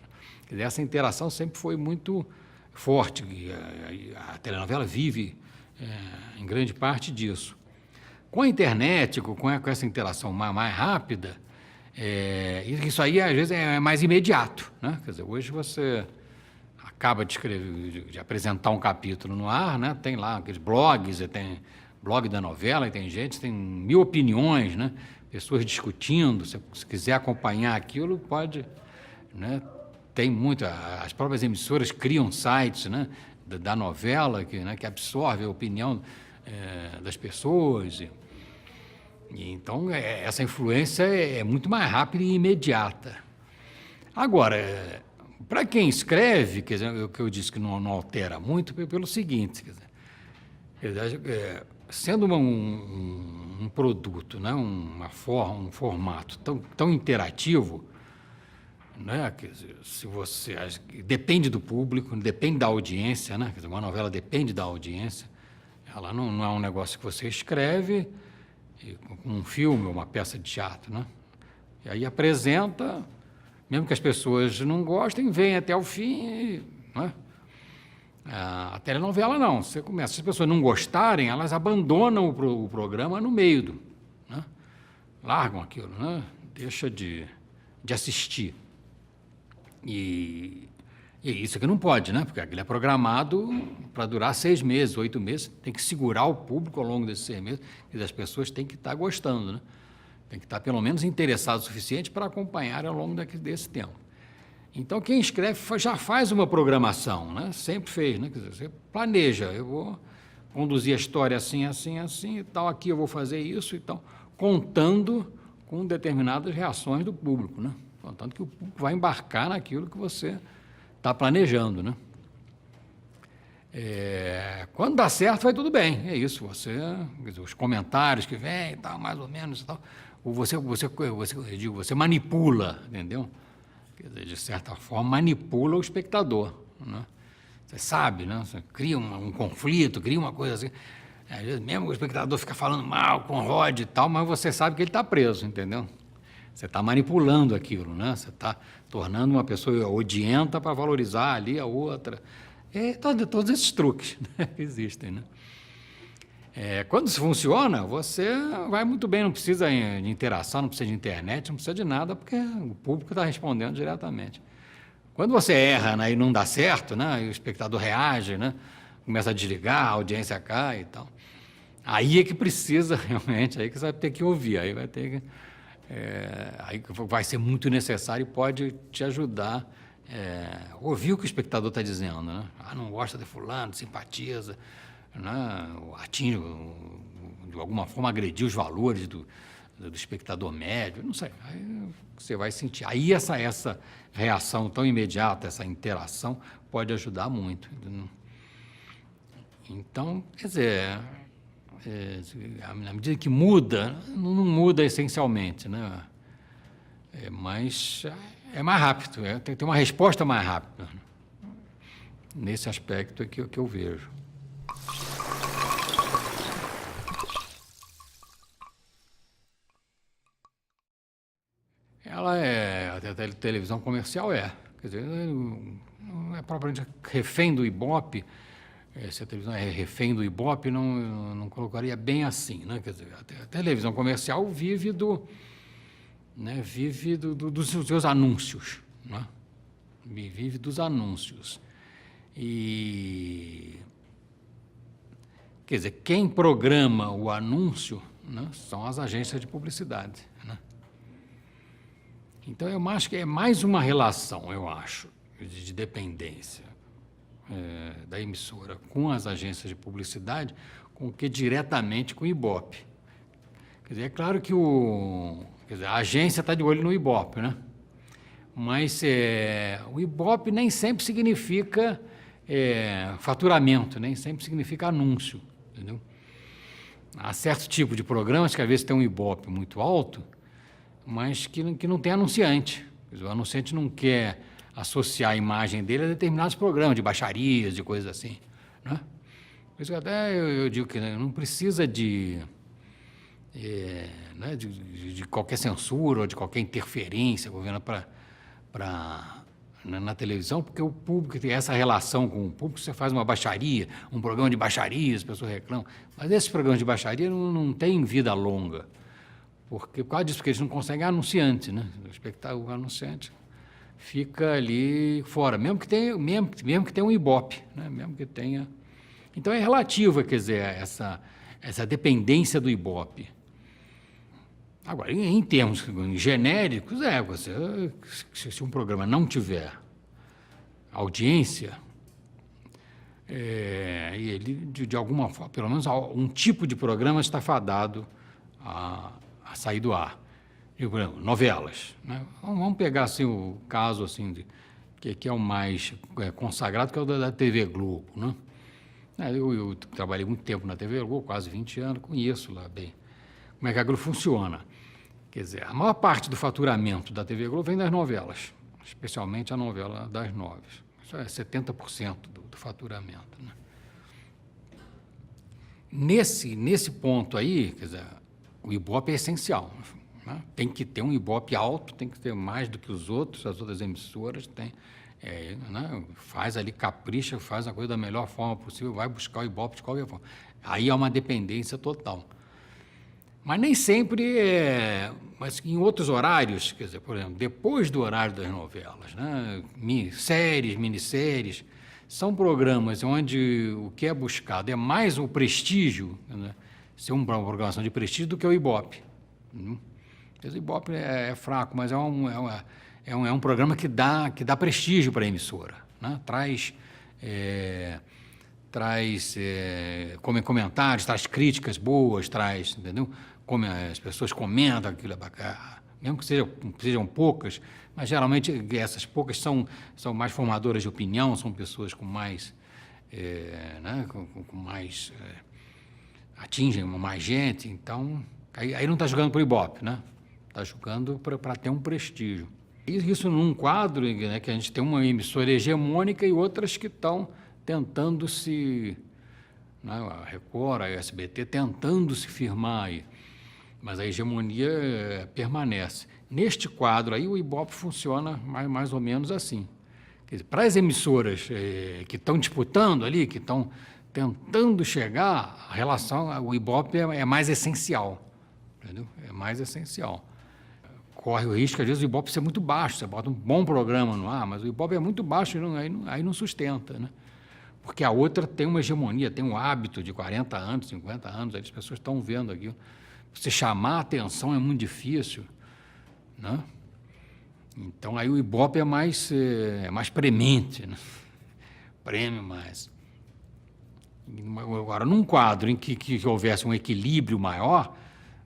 Quer dizer, essa interação sempre foi muito forte e a telenovela vive em grande parte disso. Com a internet, com essa interação mais rápida, isso aí às vezes é mais imediato, né? Quer dizer, hoje você acaba de escrever, de apresentar um capítulo no ar, né? Tem lá aqueles blogs, tem blog da novela, e tem 1000 opiniões, né? Pessoas discutindo, se quiser acompanhar aquilo, pode, né? Tem muito, as próprias emissoras criam sites, né? Da novela, que absorve a opinião das pessoas. Então, essa influência é muito mais rápida e imediata. Agora, para quem escreve, quer dizer, o que eu disse que não altera muito, pelo seguinte, quer dizer, sendo um produto, né, um formato tão interativo, né, quer dizer, se você depende do público, depende da audiência, né, quer dizer, uma novela depende da audiência, ela não é um negócio que você escreve um filme, uma peça de teatro, né? E aí apresenta, mesmo que as pessoas não gostem, vem até o fim, né? A telenovela não, você começa, se as pessoas não gostarem, elas abandonam o programa no meio, né? Largam aquilo, né? Deixa de assistir. E isso que não pode, né? Porque aquilo é programado para durar 6 meses, 8 meses. Tem que segurar o público ao longo desses 6 meses. E as pessoas têm que estar gostando, né? Tem que estar pelo menos interessado o suficiente para acompanhar ao longo desse tempo. Então, quem escreve já faz uma programação, né? Sempre fez, né? Quer dizer, você planeja, eu vou conduzir a história assim, assim, assim e tal, aqui eu vou fazer isso e tal, contando com determinadas reações do público, né? Contando que o público vai embarcar naquilo que você está planejando, né? Quando dá certo, vai tudo bem, é isso. Os comentários que vêm e tal, mais ou menos e tal, você manipula, entendeu? Quer dizer, de certa forma, manipula o espectador, né? Você sabe, né? Você cria um conflito, cria uma coisa assim. Às vezes mesmo o espectador fica falando mal com o Rod e tal, mas você sabe que ele está preso, entendeu? Você está manipulando aquilo, né? Você está tornando uma pessoa odienta para valorizar ali a outra. Todos esses truques, né, existem, né? Quando isso funciona, você vai muito bem, não precisa de interação, não precisa de internet, não precisa de nada, porque o público está respondendo diretamente. Quando você erra, né, e não dá certo, né, e o espectador reage, né, começa a desligar, a audiência cai e tal, aí é que precisa realmente, aí que você vai ter que ouvir, aí vai ter que... aí vai ser muito necessário e pode te ajudar ouvir o que o espectador está dizendo, né? Não gosta de fulano, simpatiza, né? Atinge, de alguma forma, agredir os valores do espectador médio, não sei. Aí você vai sentir. Aí essa reação tão imediata, essa interação, pode ajudar muito. Entendeu? Então, quer dizer, à medida que muda, não muda essencialmente, né? Mas é mais rápido, tem uma resposta mais rápida. Nesse aspecto é que eu vejo. Ela a televisão comercial quer dizer, não é propriamente refém do Ibope. Se a televisão é refém do Ibope, não colocaria bem assim, né? Quer dizer, a televisão comercial vive dos seus anúncios, né? Vive dos anúncios. E, quer dizer, quem programa o anúncio, né, são as agências de publicidade, né? Então, eu acho que é mais uma relação, eu acho, de dependência da emissora com as agências de publicidade, com que diretamente com o Ibope. Quer dizer, é claro que a agência está de olho no Ibope, né? Mas o Ibope nem sempre significa faturamento, nem sempre significa anúncio, entendeu? Há certo tipo de programas que às vezes tem um Ibope muito alto, mas que não tem anunciante. Quer dizer, o anunciante não quer associar a imagem dele a determinados programas de baixarias, de coisas assim, né? Por isso que até eu digo que não precisa né, de qualquer censura ou de qualquer interferência governo na televisão, porque o público tem essa relação com o público. Você faz uma baixaria, um programa de baixaria, as pessoas reclamam, mas esses programas de baixaria não têm vida longa, por causa disso, porque eles não conseguem anunciante, né? O anunciante fica ali fora, mesmo que tenha um Ibope, né? Mesmo que tenha. Então é relativa, quer dizer, essa dependência do Ibope. Agora, em termos genéricos, se um programa não tiver audiência, e ele, de alguma forma, pelo menos um tipo de programa está fadado a sair do ar. Por exemplo, novelas, né? Vamos pegar assim, o caso assim, que é o mais consagrado, que é o da TV Globo, né? Eu trabalhei muito tempo na TV Globo, quase 20 anos, conheço lá bem como é que a Globo funciona. Quer dizer, a maior parte do faturamento da TV Globo vem das novelas, especialmente a novela das 9. Isso é 70% do faturamento, né? Nesse ponto aí, quer dizer, o Ibope é essencial, né? Tem que ter um Ibope alto, tem que ter mais do que as outras emissoras têm. Né? Faz ali, capricha, faz a coisa da melhor forma possível, vai buscar o Ibope de qualquer forma. Aí é uma dependência total. Mas nem sempre mas em outros horários, quer dizer, por exemplo, depois do horário das novelas, né? Minisséries, são programas onde o que é buscado é mais o prestígio, né? Ser uma programação de prestígio do que o Ibope. O Ibope é fraco, mas é um programa que dá prestígio para a emissora, né? Traz comentários, traz críticas boas, entendeu? Como as pessoas comentam aquilo, mesmo que sejam poucas, mas geralmente essas poucas são mais formadoras de opinião, são pessoas com mais, né? com mais atingem mais gente. Então aí não está jogando para o Ibope, né? Está jogando para ter um prestígio. Isso num quadro, né, que a gente tem uma emissora hegemônica e outras que estão tentando né, a Record, a SBT, tentando se firmar aí, mas a hegemonia permanece. Neste quadro aí, o Ibope funciona mais ou menos assim. Quer dizer, para as emissoras que estão disputando ali, que estão tentando chegar, a relação, o Ibope é mais essencial, entendeu? É mais essencial. Corre o risco, às vezes, o Ibope ser muito baixo. Você bota um bom programa no ar, mas o Ibope é muito baixo e aí não sustenta, né? Porque a outra tem uma hegemonia, tem um hábito de 40 anos, 50 anos, aí as pessoas estão vendo aquilo. Você chamar a atenção é muito difícil, né? Então, aí o Ibope é mais premente, né? Prêmio mais. Agora, num quadro em que houvesse um equilíbrio maior,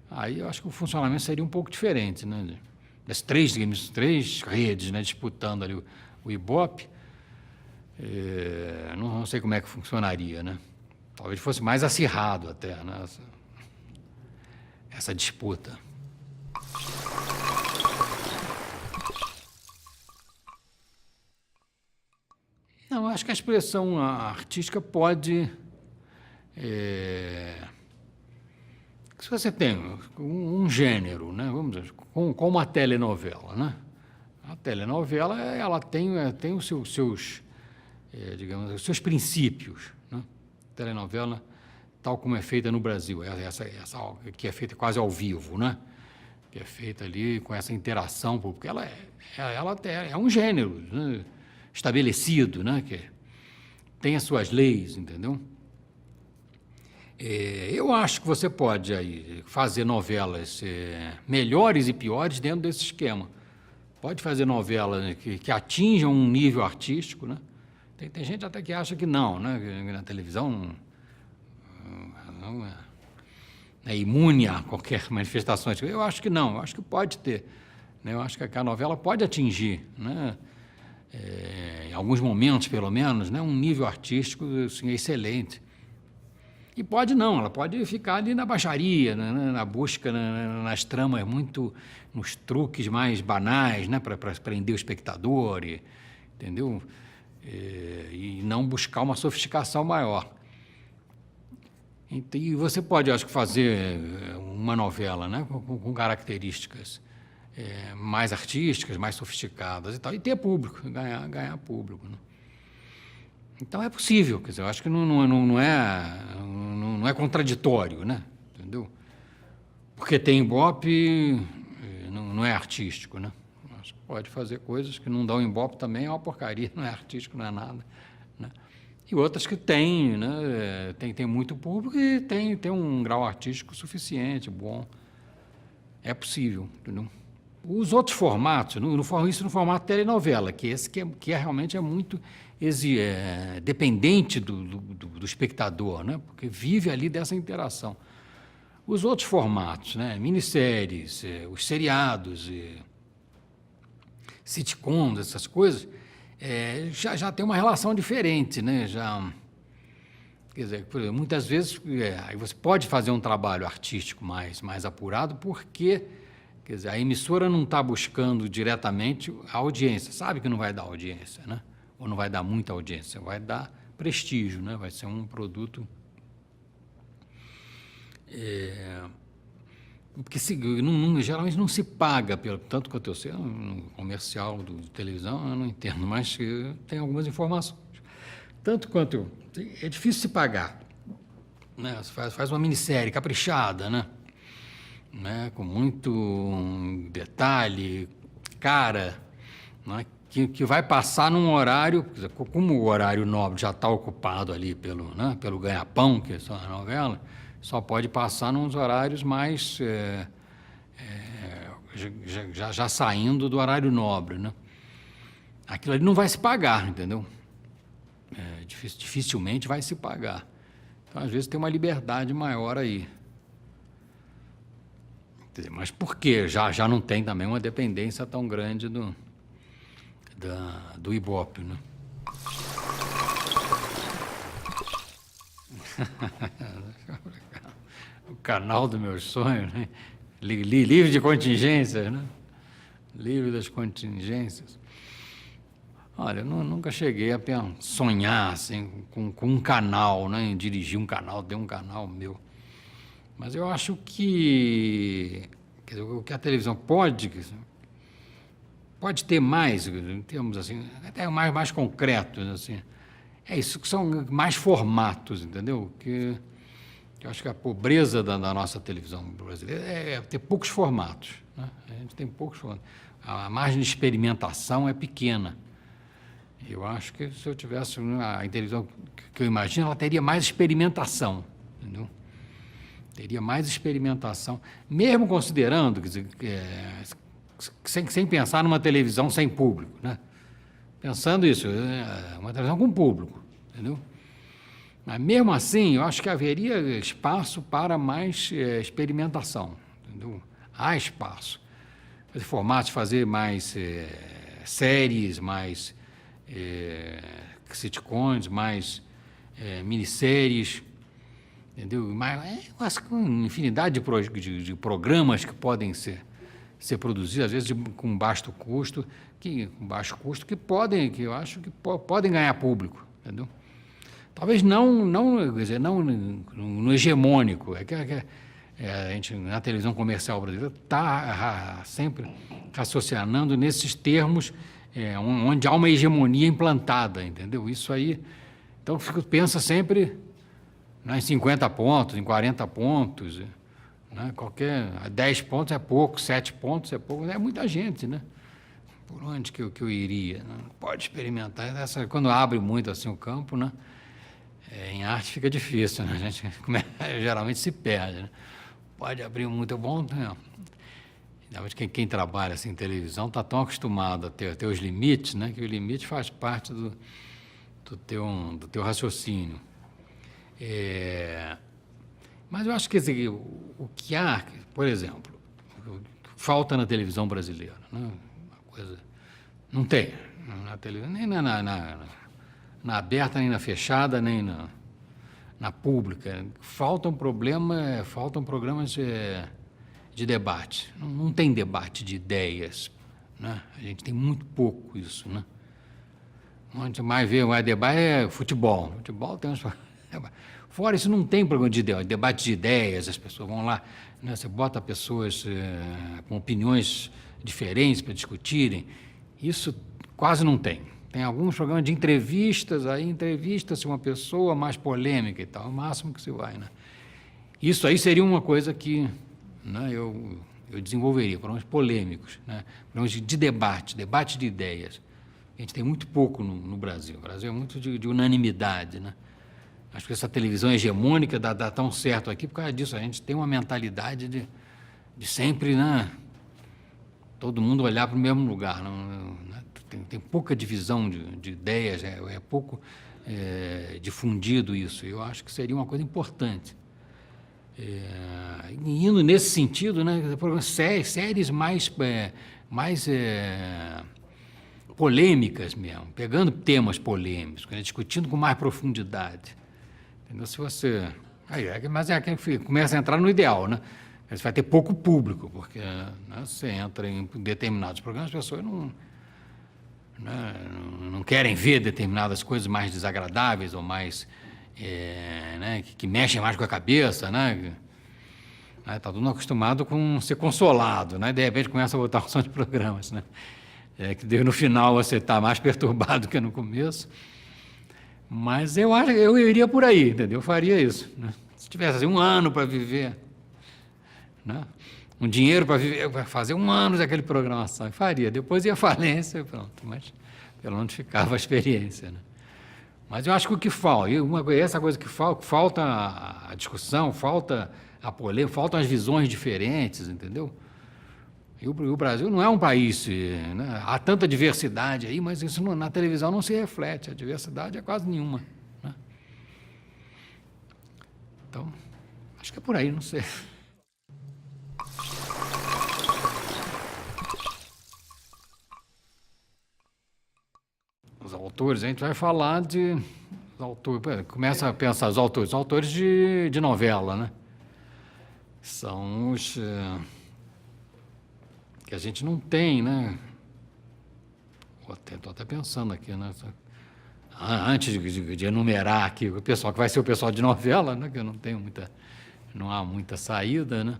Aí eu acho que o funcionamento seria um pouco diferente, né? Das três redes, né, disputando ali o Ibope, não sei como é que funcionaria, né? Talvez fosse mais acirrado até, né, essa disputa. Não, eu acho que a expressão artística pode... se você tem um gênero, né, vamos dizer, como uma telenovela, né? A telenovela ela tem os seus, digamos, os seus princípios, né? A telenovela, tal como é feita no Brasil, essa que é feita quase ao vivo, né? Que é feita ali com essa interação, porque ela é um gênero, né, estabelecido, né? Que tem as suas leis, entendeu? Eu acho que você pode aí fazer novelas melhores e piores dentro desse esquema. Pode fazer novelas que atinjam um nível artístico, né? Tem gente até que acha que não, né? Que na televisão não é imune a qualquer manifestação. Eu acho que não, eu acho que pode ter, né? Eu acho que a novela pode atingir, né? Em alguns momentos, pelo menos, né? Um nível artístico assim, excelente. E pode não, ela pode ficar ali na baixaria, né, na busca, nas tramas muito, nos truques mais banais, né, para prender o espectador, entendeu? E não buscar uma sofisticação maior. E você pode, acho que, fazer uma novela, né, com características mais artísticas, mais sofisticadas e tal, e ter público, ganhar público, né? Então é possível, quer dizer, eu acho que não é contraditório, né? Entendeu? Porque tem Ibope, não é artístico, né? Acho que pode fazer coisas que não dão Ibope também, é uma porcaria, não é artístico, não é nada, né? E outras que tem, né? Tem muito público e tem um grau artístico suficiente, bom. É possível, entendeu? Os outros formatos, isso no formato telenovela, que esse que realmente é muito dependente do espectador, né? Porque vive ali dessa interação. Os outros formatos, né? Minisséries, os seriados, sitcoms, essas coisas, já tem uma relação diferente, né? Quer dizer, por exemplo, muitas vezes aí você pode fazer um trabalho artístico mais apurado, porque, quer dizer, a emissora não está buscando diretamente a audiência, sabe que não vai dar audiência, né? Ou não vai dar muita audiência, vai dar prestígio, né? Vai ser um produto... porque geralmente não se paga, tanto quanto eu sei, no comercial de televisão, eu não entendo, mas tem algumas informações. Tanto quanto... é difícil se pagar, né? Você faz uma minissérie caprichada, né? Com muito detalhe, cara, né? Que vai passar num horário, como o horário nobre já está ocupado ali pelo ganha-pão, que é só a novela, só pode passar nos horários mais... já saindo do horário nobre, né? Aquilo ali não vai se pagar, entendeu? Dificilmente vai se pagar. Então, às vezes, tem uma liberdade maior aí. Mas por quê? Já não tem também uma dependência tão grande do Ibope, né? O canal do meu sonho, né? Livre de contingências, né? Livre das contingências. Olha, eu nunca cheguei a sonhar assim, com um canal, né? Em dirigir um canal, ter um canal meu. Mas eu acho que, quer dizer, o que a televisão pode ter mais, em termos assim, até mais concretos, assim, isso, que são mais formatos, entendeu? Que eu acho que a pobreza da nossa televisão brasileira é ter poucos formatos, né? A gente tem poucos formatos. A margem de experimentação é pequena. Eu acho que se eu tivesse a televisão que eu imagino, ela teria mais experimentação, entendeu? Teria mais experimentação, mesmo considerando, quer dizer, sem pensar numa televisão sem público, né? Pensando isso, uma televisão com público, entendeu? Mas mesmo assim, eu acho que haveria espaço para mais experimentação, entendeu? Há espaço. Fazer formatos, fazer mais séries, mais sitcoms, mais minisséries, entendeu? Mas com infinidade de programas que podem ser produzidos, às vezes com baixo custo, que podem, que eu acho que podem ganhar público, entendeu? Talvez não, quer dizer, não no hegemônico, a gente na televisão comercial brasileira está sempre raciocinando nesses termos onde há uma hegemonia implantada, entendeu? Isso aí, então pensa sempre, né, em 50 pontos, em 40 pontos, né, 10 pontos é pouco, 7 pontos é pouco, é muita gente, né? Por onde que eu iria? Né? Pode experimentar, quando abre muito assim o campo, né? Em arte fica difícil, né? A gente geralmente se perde, né? Pode abrir muito bom, né? Quem trabalha assim, em televisão está tão acostumado a ter os limites, né? Que o limite faz parte do teu raciocínio. Mas eu acho que assim, o que há, por exemplo, falta na televisão brasileira, né? Uma coisa não tem na televisão, nem na aberta, nem na fechada, nem na pública. Faltam programas de debate. Não tem debate de ideias, né? A gente tem muito pouco isso, né? Onde mais vê mais debate é futebol. Futebol tem uns... Fora isso, não tem programa de debate de ideias, as pessoas vão lá, né? Você bota pessoas com opiniões diferentes para discutirem. Isso quase não tem. Tem alguns programas de entrevistas, aí entrevista-se uma pessoa mais polêmica e tal, é o máximo que se vai, né? Isso aí seria uma coisa que, né, eu desenvolveria, programas polêmicos, né? Programas de debate de ideias. A gente tem muito pouco no Brasil. O Brasil é muito de unanimidade, né? Acho que essa televisão hegemônica dá tão certo aqui por causa disso. A gente tem uma mentalidade de sempre, né, todo mundo olhar para o mesmo lugar. Tem pouca divisão de ideias, é pouco difundido isso. Eu acho que seria uma coisa importante. Indo nesse sentido, né, séries mais polêmicas mesmo, pegando temas polêmicos, né, discutindo com mais profundidade. Entendeu? Se você... Mas que começa a entrar no ideal, né? Você vai ter pouco público, porque, né, você entra em determinados programas, as pessoas não querem ver determinadas coisas mais desagradáveis ou mais... né, que mexem mais com a cabeça, né? Está todo mundo acostumado com ser consolado, né? De repente começa a botar um som de programas, né? Que no final você está mais perturbado que no começo. Mas eu acho que eu iria por aí, entendeu? Eu faria isso, né? Se tivesse assim, um ano para viver, né? Um dinheiro para viver, para fazer um ano daquele programação, eu faria. Depois ia à falência, pronto. Mas pelo menos ficava a experiência, né? Mas eu acho que o que falta, essa coisa que falta a discussão, falta a polêmica, faltam as visões diferentes, entendeu? E o Brasil não é um país, né? Há tanta diversidade aí, mas isso na televisão não se reflete, a diversidade é quase nenhuma, né? Então, acho que é por aí, não sei. Os autores, a gente vai falar de autores, começa a pensar os autores de novela, né? São os que a gente não tem, né? Estou até pensando aqui, né? Antes de enumerar aqui o pessoal que vai ser o pessoal de novela, né? Que eu não há muita saída, né?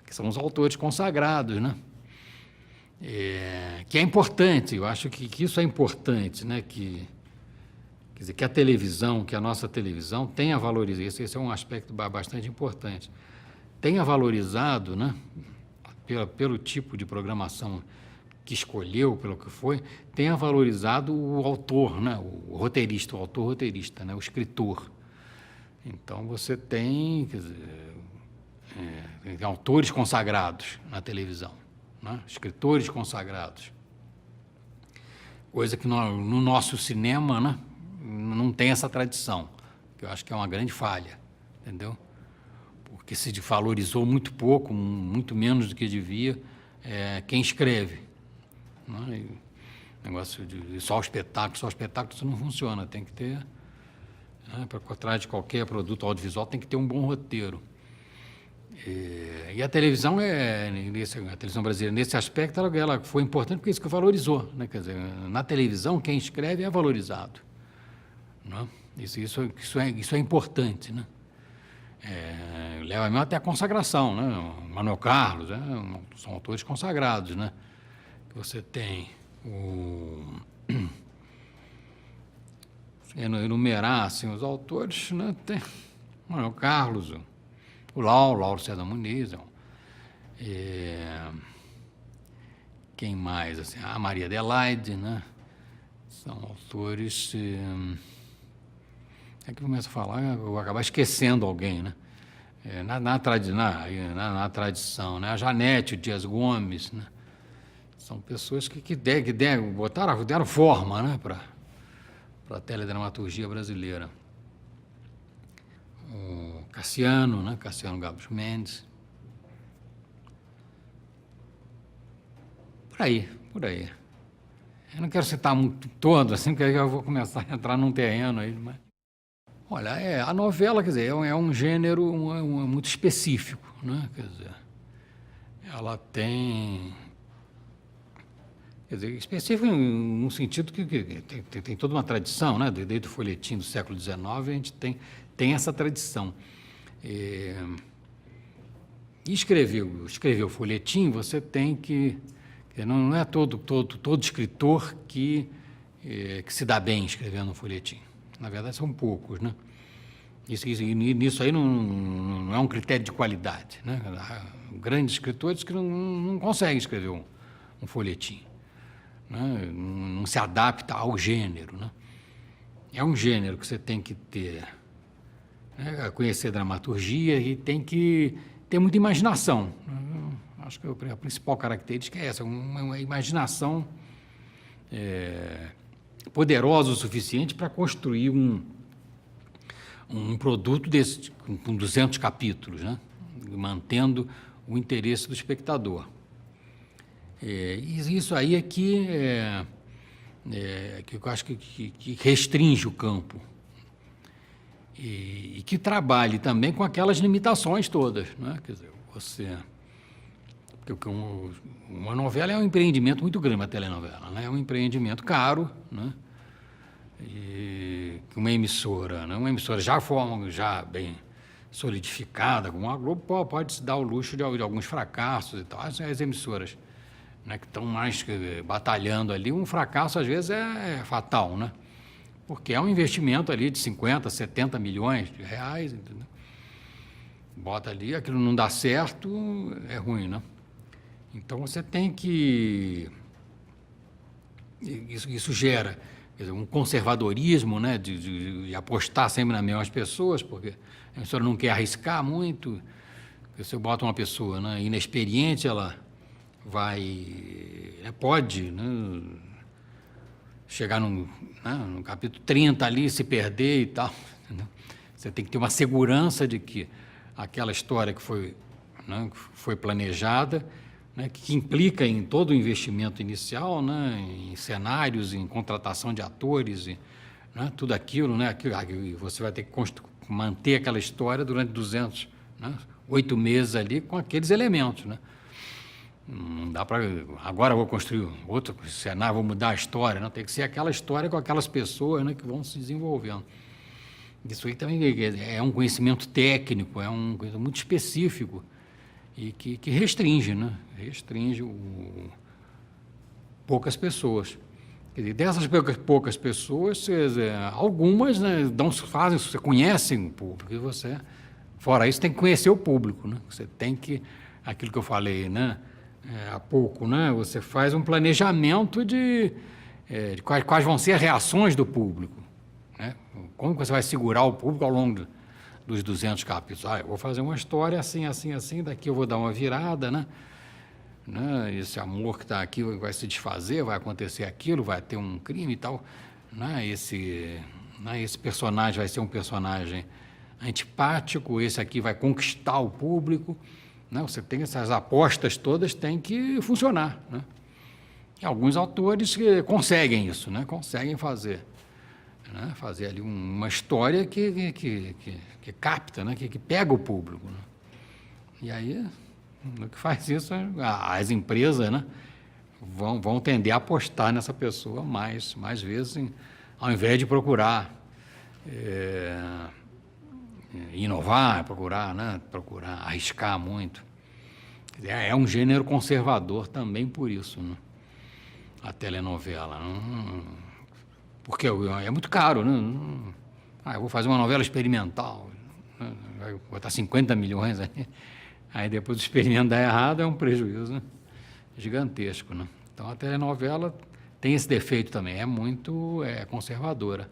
Que são os autores consagrados, né? Que é importante, eu acho que isso é importante, né? Quer dizer, que a televisão, que a nossa televisão tenha valorizado, esse é um aspecto bastante importante, tenha valorizado, né? Pelo tipo de programação que escolheu, pelo que foi, tenha valorizado o autor, né? O autor roteirista, né? O escritor. Então, você tem, quer dizer, autores consagrados na televisão, né? Escritores consagrados. Coisa que no nosso cinema, né, não tem essa tradição, que eu acho que é uma grande falha, entendeu? porque se valorizou muito pouco, muito menos do que devia, quem escreve. Né? E negócio de só espetáculo isso não funciona, tem que ter, né, para trás de qualquer produto audiovisual tem que ter um bom roteiro. E a televisão a televisão brasileira, nesse aspecto, ela foi importante porque isso que valorizou, né? Quer dizer, na televisão, quem escreve é valorizado. Né? Isso é importante, né? Leva mesmo até a consagração, né? O Manuel Carlos, né? São autores consagrados, né? Que você tem enumerar assim, os autores, né? Tem o Manuel Carlos, o Lauro César Muniz, quem mais? Assim, a Maria Adelaide, né? São autores... É que começa a falar, eu vou acabar esquecendo alguém, né? Na tradição, né? A Janete, o Dias Gomes, né? São pessoas que deram forma, né? Para a teledramaturgia brasileira. O Cassiano, né? Cassiano Gabos Mendes. Por aí. Eu não quero citar muito todo, assim, porque aí eu vou começar a entrar num terreno aí, mas... Olha, a novela, quer dizer, é um gênero muito específico, né? Quer dizer, ela tem... Quer dizer, específico no sentido que tem toda uma tradição, né? Desde o folhetim do século XIX, a gente tem essa tradição. Escrever o folhetim, você tem que... Não é todo escritor que se dá bem escrevendo um folhetim. Na verdade, são poucos, né? Nisso aí não é um critério de qualidade, né? Há grandes escritores que não conseguem escrever um folhetim, né? Não se adapta ao gênero, né? É um gênero que você tem que ter, né? Conhecer dramaturgia e tem que ter muita imaginação. Acho que a principal característica é essa, uma imaginação poderosa o suficiente para construir um produto desse, com 200 capítulos, né? Mantendo o interesse do espectador. Isso aí é que eu acho que restringe o campo. E que trabalhe também com aquelas limitações todas, né? Quer dizer, porque uma novela é um empreendimento muito grande, uma telenovela, né? É um empreendimento caro, né? E uma emissora já bem solidificada, como a Globo, pode se dar o luxo de alguns fracassos e tal. As emissoras, né, que estão mais batalhando ali, um fracasso às vezes é fatal, né? Porque é um investimento ali de 50, 70 milhões de reais, entendeu? Bota ali, aquilo não dá certo, é ruim, né? Então você tem que... Isso gera, quer dizer, um conservadorismo, né, de apostar sempre nas mesmas pessoas, porque a emissora não quer arriscar muito. Porque você bota uma pessoa, né, inexperiente, ela pode, né, chegar no capítulo 30 ali, se perder e tal, entendeu? Você tem que ter uma segurança de que aquela história que foi planejada, né, que implica em todo o investimento inicial, né, em cenários, em contratação de atores, né, tudo aquilo, né, você vai ter que manter aquela história durante 8 meses ali com aqueles elementos, né? Não dá para... Agora eu vou construir outro cenário, vou mudar a história, não, tem que ser aquela história com aquelas pessoas, né, que vão se desenvolvendo. Isso aí também é um conhecimento técnico, é um coisa muito específico, e que restringe, né? Restringe poucas pessoas. Quer dizer, dessas poucas pessoas, algumas, né, você conhecem o público, e você, fora isso, tem que conhecer o público, né? Você tem que, aquilo que eu falei, né, há pouco, né, você faz um planejamento de quais vão ser as reações do público, né? Como você vai segurar o público ao longo dos 200 capítulos. Eu vou fazer uma história assim, assim, assim, daqui eu vou dar uma virada, né? Esse amor que está aqui vai se desfazer, vai acontecer aquilo, vai ter um crime e tal, né? Esse personagem vai ser um personagem antipático, esse aqui vai conquistar o público. Né? Você tem essas apostas todas, tem que funcionar. Né? E alguns autores conseguem isso, né? Conseguem fazer. Né? Fazer ali uma história que capta, né? Que pega o público. Né? E aí, no que faz isso, as empresas, né? vão tender a apostar nessa pessoa mais vezes, ao invés de procurar inovar, procurar arriscar muito. É um gênero conservador também por isso, né? A telenovela. Porque é muito caro, né? Eu vou fazer uma novela experimental, né? Vai botar 50 milhões aí depois o experimento dá errado, é um prejuízo, né? Gigantesco, né? Então a telenovela tem esse defeito também, é muito conservadora.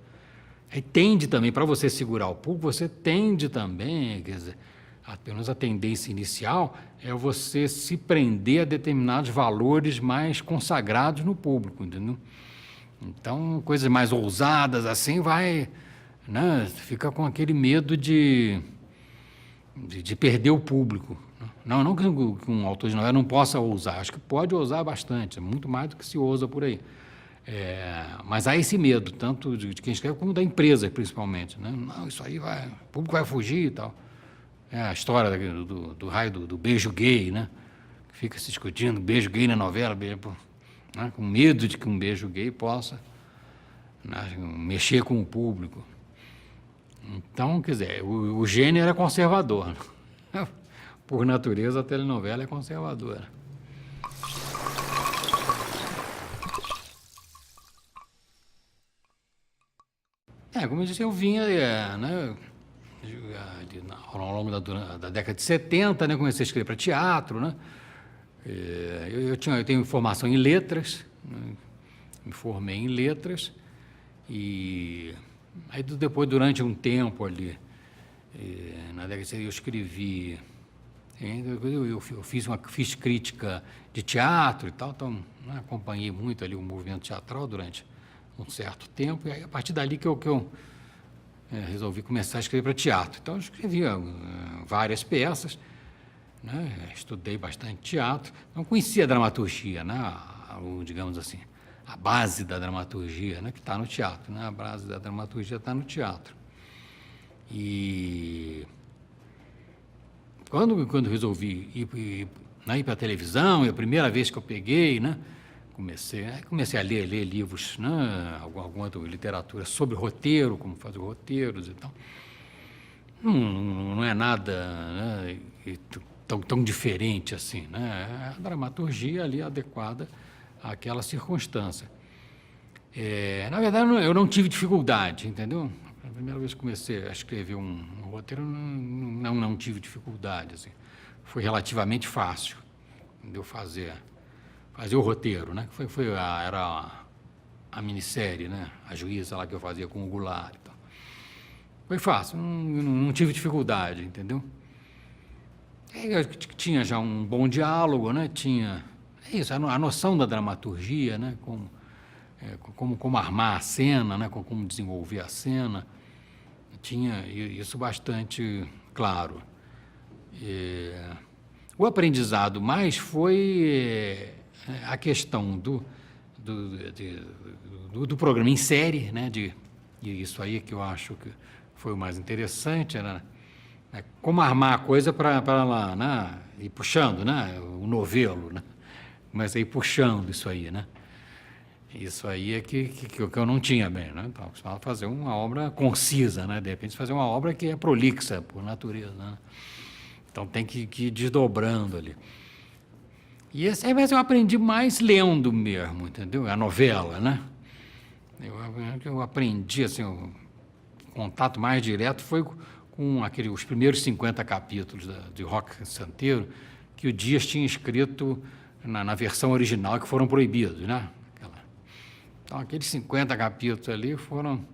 Aí tende também, para você segurar o público, você tende também, quer dizer, pelo menos a tendência inicial é você se prender a determinados valores mais consagrados no público, entendeu? Então, coisas mais ousadas assim vai, né? Fica com aquele medo de perder o público. Não que um autor de novela não possa ousar, acho que pode ousar bastante, muito mais do que se ousa por aí. Mas há esse medo, tanto de quem escreve como da empresa, principalmente. Né? Não, isso aí o público vai fugir e tal. É a história do raio do beijo gay, né? Que fica se discutindo beijo gay na novela, né? Com medo de que um beijo gay possa, né, mexer com o público. Então, quer dizer, o gênero é conservador. Né? Por natureza, a telenovela é conservadora. Como eu disse, eu vinha, né, ao longo da década de 70, né, comecei a escrever para teatro, né? Eu tenho formação em letras, né? Me formei em letras, e aí depois, durante um tempo ali, na década de 70, eu escrevi, eu fiz crítica de teatro e tal, então, né, acompanhei muito ali o movimento teatral durante um certo tempo, e aí, a partir dali que eu resolvi começar a escrever para teatro. Então, eu escrevia várias peças, né? Estudei bastante teatro, não conhecia a dramaturgia, né? Digamos assim, a base da dramaturgia, né? Que está no teatro, né? A base da dramaturgia está no teatro. E quando resolvi ir para a televisão, e a primeira vez que eu peguei, né? Comecei a ler livros, né? Alguma literatura sobre roteiro, como fazer roteiros e tal. Não é nada, né, tão diferente assim, né? É a dramaturgia ali adequada àquela circunstância. Na verdade, eu não tive dificuldade, entendeu? A primeira vez que comecei a escrever um roteiro, não tive dificuldade, assim. Foi relativamente fácil de eu fazer o roteiro, né? Era a minissérie, né? A Juíza lá que eu fazia com o Goulart e tal. Foi fácil, não tive dificuldade, entendeu? Eu tinha já um bom diálogo, né? Tinha a noção da dramaturgia, né? Como armar a cena, né? Como desenvolver a cena. Tinha isso bastante claro. O aprendizado mais foi a questão do programa em série, né? E isso aí que eu acho que foi o mais interessante, era como armar a coisa para lá, né? Ir puxando, né? O novelo, né? Mas aí puxando isso aí, né? Isso aí é que eu não tinha bem, né? Então, precisava fazer uma obra concisa, né? De repente, fazer uma obra que é prolixa, por natureza, né? Então, tem que ir desdobrando ali. Mas eu aprendi mais lendo mesmo, entendeu? A novela, né? Eu aprendi, assim, o contato mais direto foi com os primeiros 50 capítulos de Roque Santeiro, que o Dias tinha escrito na versão original, que foram proibidos, né? Então, aqueles 50 capítulos ali foram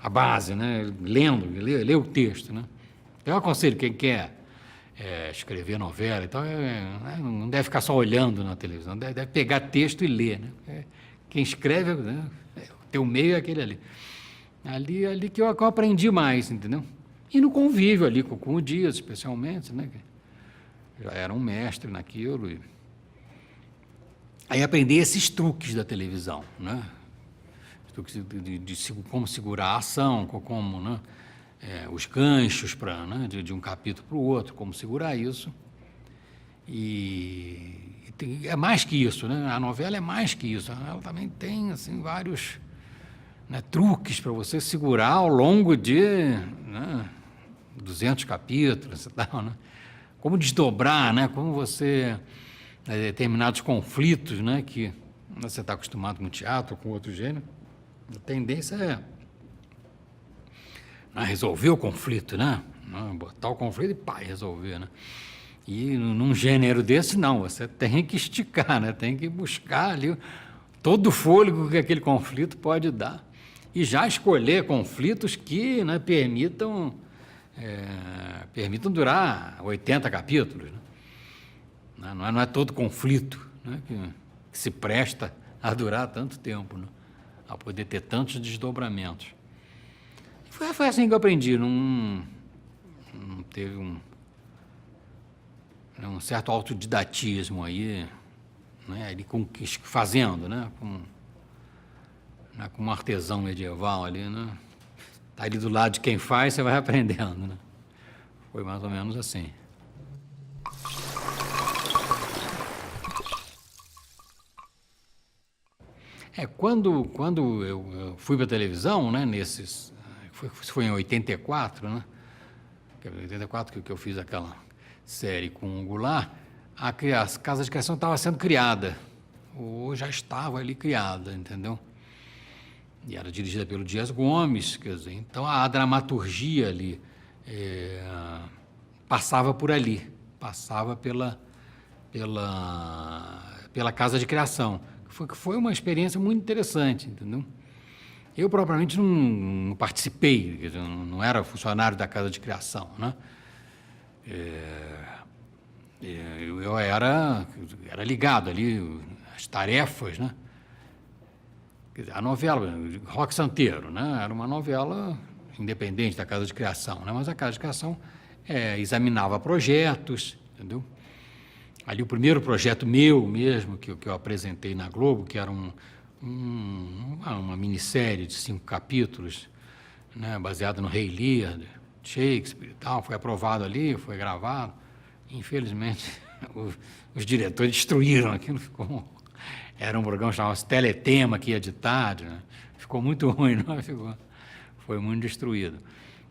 a base, né? Ler o texto, né? Então, eu aconselho quem quer escrever novela e tal, não deve ficar só olhando na televisão, deve pegar texto e ler, né? Quem escreve, né? O teu meio é aquele ali. Ali que eu aprendi mais, entendeu? E no convívio ali com o Dias, especialmente, né? Que já era um mestre naquilo. Aí aprender esses truques da televisão, né? Truques de como segurar a ação, como, né? Os ganchos né? de um capítulo para o outro, como segurar isso. É mais que isso, né? A novela é mais que isso. Ela também tem assim, vários, né, truques para você segurar ao longo de, né, 200 capítulos e tal, né? Como desdobrar, né? Como você... determinados conflitos, né, que você está acostumado com o teatro ou com outro gênero, a tendência é resolver o conflito, né? Botar o conflito e pá, resolver, né? E num gênero desse, não, você tem que esticar, né? Tem que buscar ali todo o fôlego que aquele conflito pode dar e já escolher conflitos que, né, permitam durar 80 capítulos, né? Não é todo conflito, né, que se presta a durar tanto tempo, né? A poder ter tantos desdobramentos. Foi assim que eu aprendi, não teve um certo autodidatismo aí, né, ali fazendo, né, como um artesão medieval ali, né? Tá ali do lado de quem faz, você vai aprendendo, né? Foi mais ou menos assim. Quando eu fui para a televisão, né, foi em 84, né? 84 que eu fiz aquela série com o Goulart, a Casa de Criação estava sendo criada, ou já estava ali criada, entendeu? E era dirigida pelo Dias Gomes, quer dizer, então a dramaturgia ali passava por ali, passava pela Casa de Criação. Foi uma experiência muito interessante, entendeu? Eu propriamente não participei, quer dizer, não era funcionário da Casa de Criação, né? Eu era ligado ali às tarefas, né? Quer dizer, a novela Roque Santeiro, né? Era uma novela independente da Casa de Criação, né? Mas a Casa de Criação examinava projetos, entendeu? Ali o primeiro projeto meu mesmo, que eu apresentei na Globo, que era uma minissérie de 5 capítulos, né, baseada no Rei Lear, Shakespeare e tal, foi aprovado ali, foi gravado. Infelizmente, os diretores destruíram aquilo, era um programa que chamava-se Teletema, que ia de tarde, né? Ficou muito ruim, não? Foi muito destruído.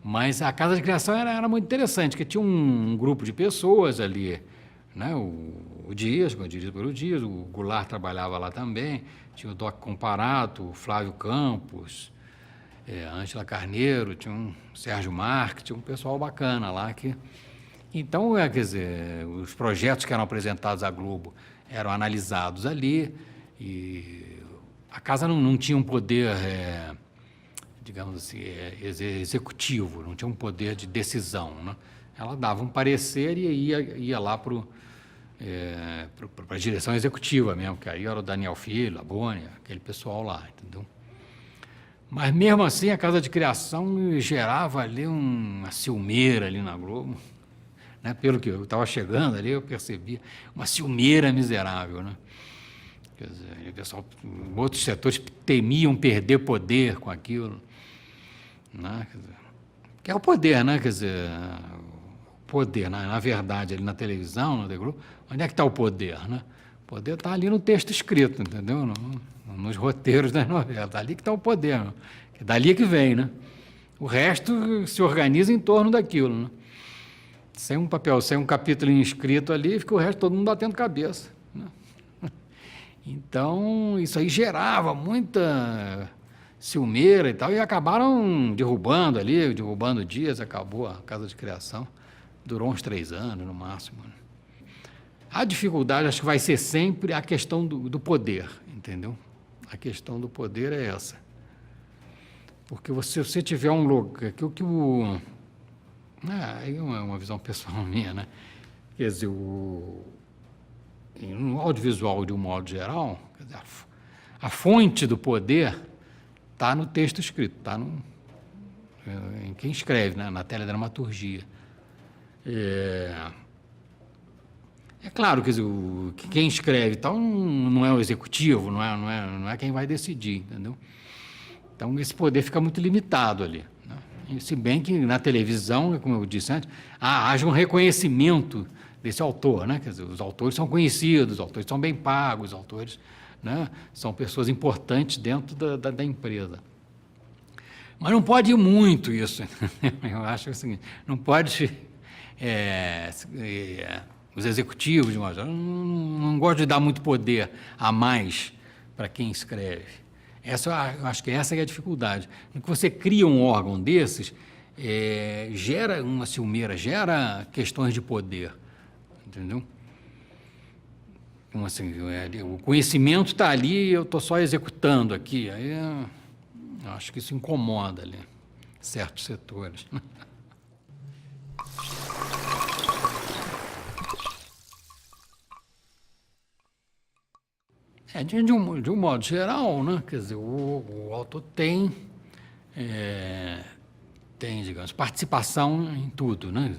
Mas a Casa de Criação era muito interessante, porque tinha um grupo de pessoas ali, né? O Dias, dirigido pelo Dias, o Goulart trabalhava lá também, tinha o Doc Comparato, o Flávio Campos, a Ângela Carneiro, tinha um Sérgio Marques, tinha um pessoal bacana lá. Então, quer dizer, os projetos que eram apresentados à Globo eram analisados ali, e a casa não tinha um poder, digamos assim, executivo, não tinha um poder de decisão, né? Ela dava um parecer e ia lá para a direção executiva mesmo, que aí era o Daniel Filho, a Bônia, aquele pessoal lá, entendeu? Mas mesmo assim a Casa de Criação gerava ali uma ciumeira ali na Globo, né? Pelo que eu estava chegando ali, eu percebia uma ciumeira miserável, né? Quer dizer, o pessoal, outros setores temiam perder poder com aquilo, né? Quer dizer, que é o poder, né? Quer dizer, o poder, na verdade, ali na televisão, no The Globo, onde é que está o poder, né? O poder está ali no texto escrito, entendeu? Nos roteiros das novelas, está ali que está o poder, né? É dali que vem, né? O resto se organiza em torno daquilo, né? Sem um papel, sem um capítulo inscrito ali, fica o resto todo mundo batendo cabeça, né? Então, isso aí gerava muita ciumeira e tal, e acabaram derrubando Dias, acabou a Casa de Criação. Durou uns 3 anos, no máximo, né? A dificuldade, acho que vai ser sempre a questão do poder, entendeu? A questão do poder é essa. Porque se você tiver um lugar... aí é uma visão pessoal minha, né? Quer dizer, no audiovisual, de um modo geral, quer dizer, a fonte do poder está no texto escrito, está em quem escreve, né, na teledramaturgia. É claro que quem escreve e tal não é o executivo, não é quem vai decidir, entendeu? Então, esse poder fica muito limitado ali, né? E se bem que na televisão, como eu disse antes, haja um reconhecimento desse autor, né? Quer dizer, os autores são conhecidos, os autores são bem pagos, os autores, né, são pessoas importantes dentro da empresa. Mas não pode ir muito isso. Eu acho assim, não pode... os executivos, de uma forma, não gosto de dar muito poder a mais para quem escreve. Eu acho que essa é a dificuldade. No que você cria um órgão desses, gera uma ciumeira, gera questões de poder, entendeu? Como assim, o conhecimento está ali, eu estou só executando aqui. Aí eu acho que isso incomoda ali certos setores. De um modo geral, né? Quer dizer, o autor tem, digamos, participação em tudo, né?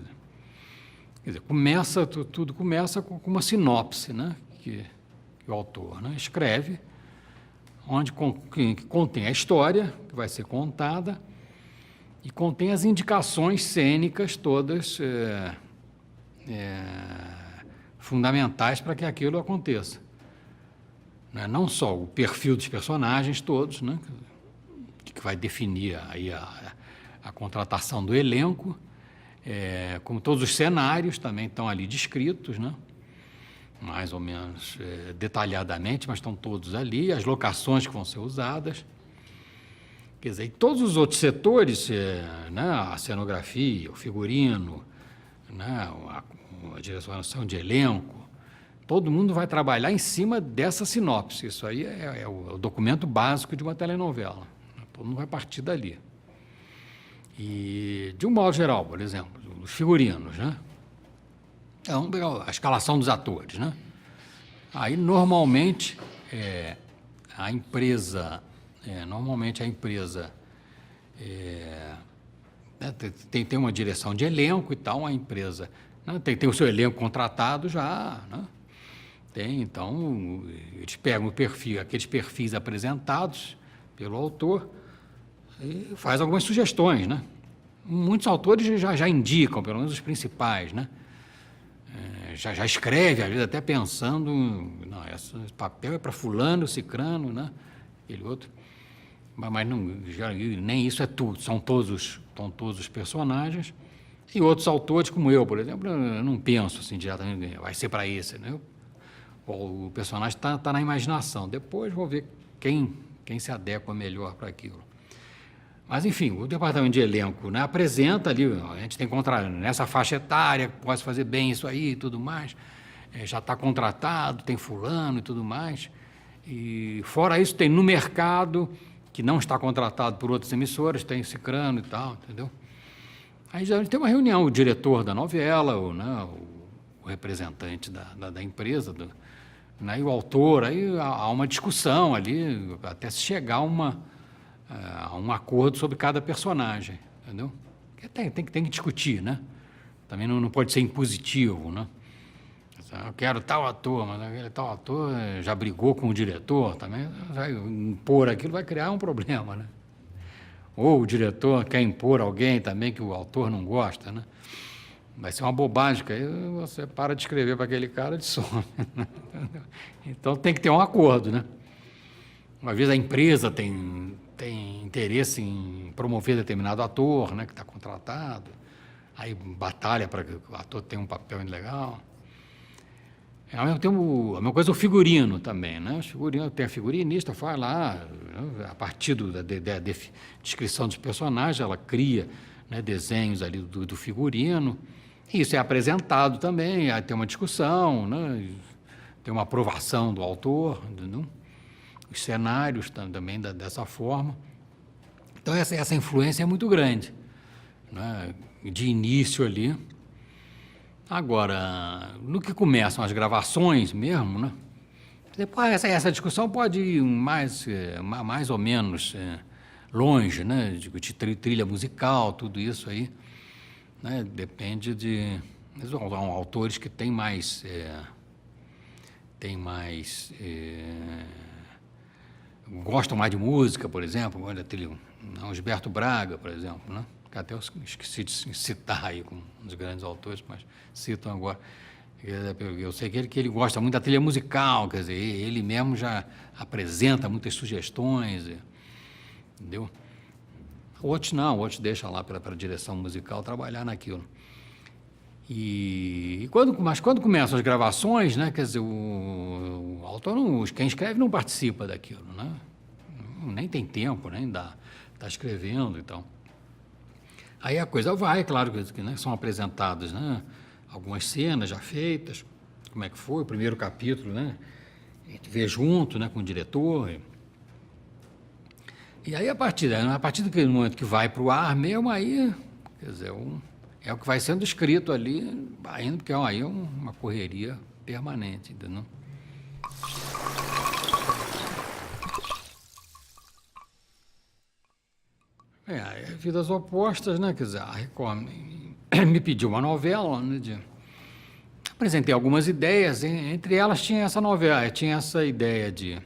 Quer dizer, tudo começa com uma sinopse, né? Que o autor, né, escreve, que contém a história que vai ser contada e contém as indicações cênicas todas fundamentais para que aquilo aconteça. Não só o perfil dos personagens todos, né, que vai definir aí a contratação do elenco, como todos os cenários também estão ali descritos, né, mais ou menos detalhadamente, mas estão todos ali, as locações que vão ser usadas. Quer dizer, e todos os outros setores, né, a cenografia, o figurino, né, a direção de elenco, todo mundo vai trabalhar em cima dessa sinopse. Isso aí é o documento básico de uma telenovela. Todo mundo vai partir dali. E, de um modo geral, por exemplo, os figurinos, né? Então, a escalação dos atores, né? Aí, normalmente, a empresa tem uma direção de elenco e tal, a empresa, né, tem o seu elenco contratado já, né? Então, eles pegam aqueles perfis apresentados pelo autor e faz algumas sugestões, né? Muitos autores já indicam, pelo menos os principais, né? Já escreve, às vezes até pensando, não, esse papel é para fulano, cicrano, né? Aquele outro. Mas não, nem isso é tudo, são todos os personagens. E outros autores, como eu, por exemplo, eu não penso assim diretamente, vai ser para esse, né? O personagem está na imaginação. Depois vou ver quem se adequa melhor para aquilo. Mas, enfim, o departamento de elenco, né, apresenta ali, a gente tem que encontrar nessa faixa etária, pode fazer bem isso aí e tudo mais, já está contratado, tem fulano e tudo mais. E, fora isso, tem no mercado, que não está contratado por outras emissoras, tem cicrano e tal, entendeu? Aí já tem uma reunião, o diretor da novela, o representante da empresa, né, e o autor, aí há uma discussão ali, até se chegar a um acordo sobre cada personagem, entendeu? Tem que discutir, né? Também não pode ser impositivo, né? Eu quero tal ator, mas aquele tal ator já brigou com o diretor, também vai impor aquilo, vai criar um problema, né? Ou o diretor quer impor alguém também que o autor não gosta, né? Vai ser uma bobagem, que aí você para de escrever para aquele cara de some. Então tem que ter um acordo, né? Uma vez a empresa tem interesse em promover determinado ator, né, que está contratado, aí batalha para que o ator tenha um papel legal. Ao mesmo tempo, a mesma coisa o figurino também, né? Tem a figurinista, faz lá, a partir da descrição dos personagens, ela cria, né, desenhos ali do figurino. Isso é apresentado também, aí tem uma discussão, né? Tem uma aprovação do autor, entendeu? Os cenários também dessa forma. Então, essa influência é muito grande, né? De início ali. Agora, no que começam as gravações mesmo, né? Depois, essa discussão pode ir mais ou menos longe, né? De trilha musical, tudo isso aí, né? Depende de autores que têm mais gostam mais de música, por exemplo, olha, o Gilberto Braga, por exemplo, né? Que até eu esqueci de citar aí como um dos grandes autores, mas citam agora. Eu sei que ele gosta muito da trilha musical, quer dizer, ele mesmo já apresenta muitas sugestões, entendeu? Outros não, outros deixam lá para a direção musical trabalhar naquilo. Mas quando começam as gravações, né, quer dizer, o autor, quem escreve não participa daquilo, né? Nem tem tempo, nem dá, está escrevendo e tal. Aí a coisa vai, claro que né, são apresentadas, né, algumas cenas já feitas, como é que foi, o primeiro capítulo, né, a gente vê junto, né, com o diretor. E aí, a partir daquele momento que vai para o ar mesmo, aí, quer dizer, é o que vai sendo escrito ali, indo, porque aí é uma correria permanente, entendeu? Vidas Opostas, né? Quer dizer, a Record me pediu uma novela, né? Apresentei algumas ideias, entre elas tinha essa novela, tinha essa ideia de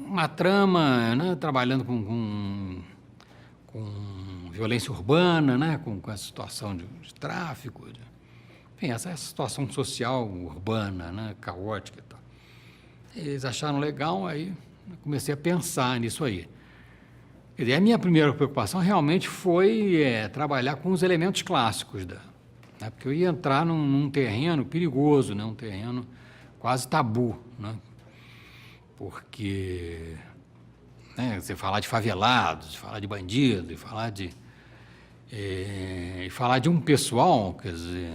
uma trama, né? Trabalhando com violência urbana, né? Com essa situação de tráfico, enfim, essa situação social urbana, né? Caótica e tal. Eles acharam legal, aí comecei a pensar nisso aí. Quer dizer, a minha primeira preocupação realmente foi trabalhar com os elementos clássicos, né? Porque eu ia entrar num terreno perigoso, né? Um terreno quase tabu, né? Porque você falar de favelados, falar de bandidos, falar de um pessoal, quer dizer,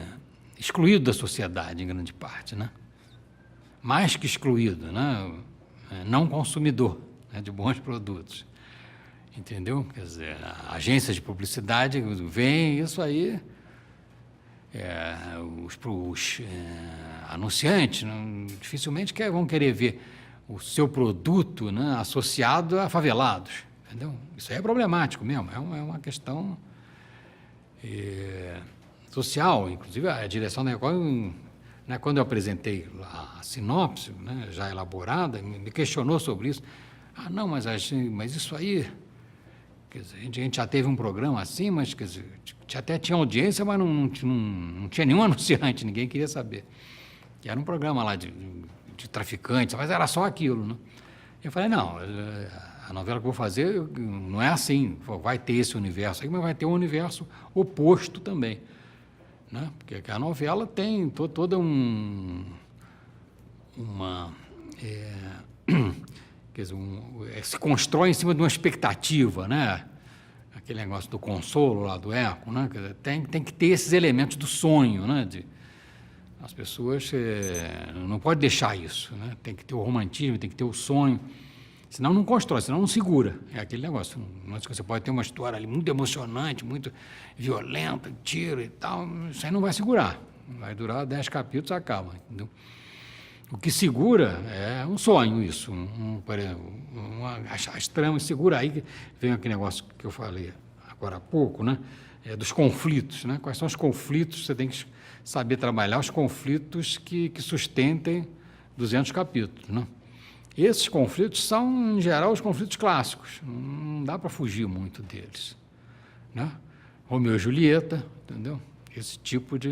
excluído da sociedade em grande parte, né? Mais que excluído, né? Não consumidor, né, de bons produtos. Entendeu? Quer dizer, agências de publicidade vêm, isso aí, os anunciantes dificilmente vão querer ver o seu produto, né, associado a favelados, entendeu? Isso aí é problemático mesmo, é uma questão social. Inclusive, a direção da Record, né, quando eu apresentei a sinopse, né, já elaborada, me questionou sobre isso. Não, mas isso aí... Quer dizer, a gente já teve um programa assim, mas quer dizer, até tinha audiência, mas não tinha nenhum anunciante, ninguém queria saber. E era um programa lá de traficantes, mas era só aquilo, né? Eu falei, não, a novela que eu vou fazer não é assim, vai ter esse universo aí, mas vai ter um universo oposto também, né? Porque a novela tem toda quer dizer, se constrói em cima de uma expectativa, né? Aquele negócio do consolo lá do Eco, né? Quer dizer, tem que ter esses elementos do sonho, né? As pessoas não pode deixar isso, né? Tem que ter o romantismo, tem que ter o sonho, senão não constrói, senão não segura. É aquele negócio. Você pode ter uma história ali muito emocionante, muito violenta, tiro e tal, isso aí não vai segurar. Vai durar 10 capítulos, acaba, entendeu? O que segura é um sonho, isso. As tramas segura. Aí vem aquele negócio que eu falei agora há pouco, né? Dos conflitos, né? Quais são os conflitos? Você tem que saber trabalhar os conflitos que sustentem 200 capítulos, né? Esses conflitos são, em geral, os conflitos clássicos. Não dá para fugir muito deles, né? Romeu e Julieta, entendeu? Esse tipo de...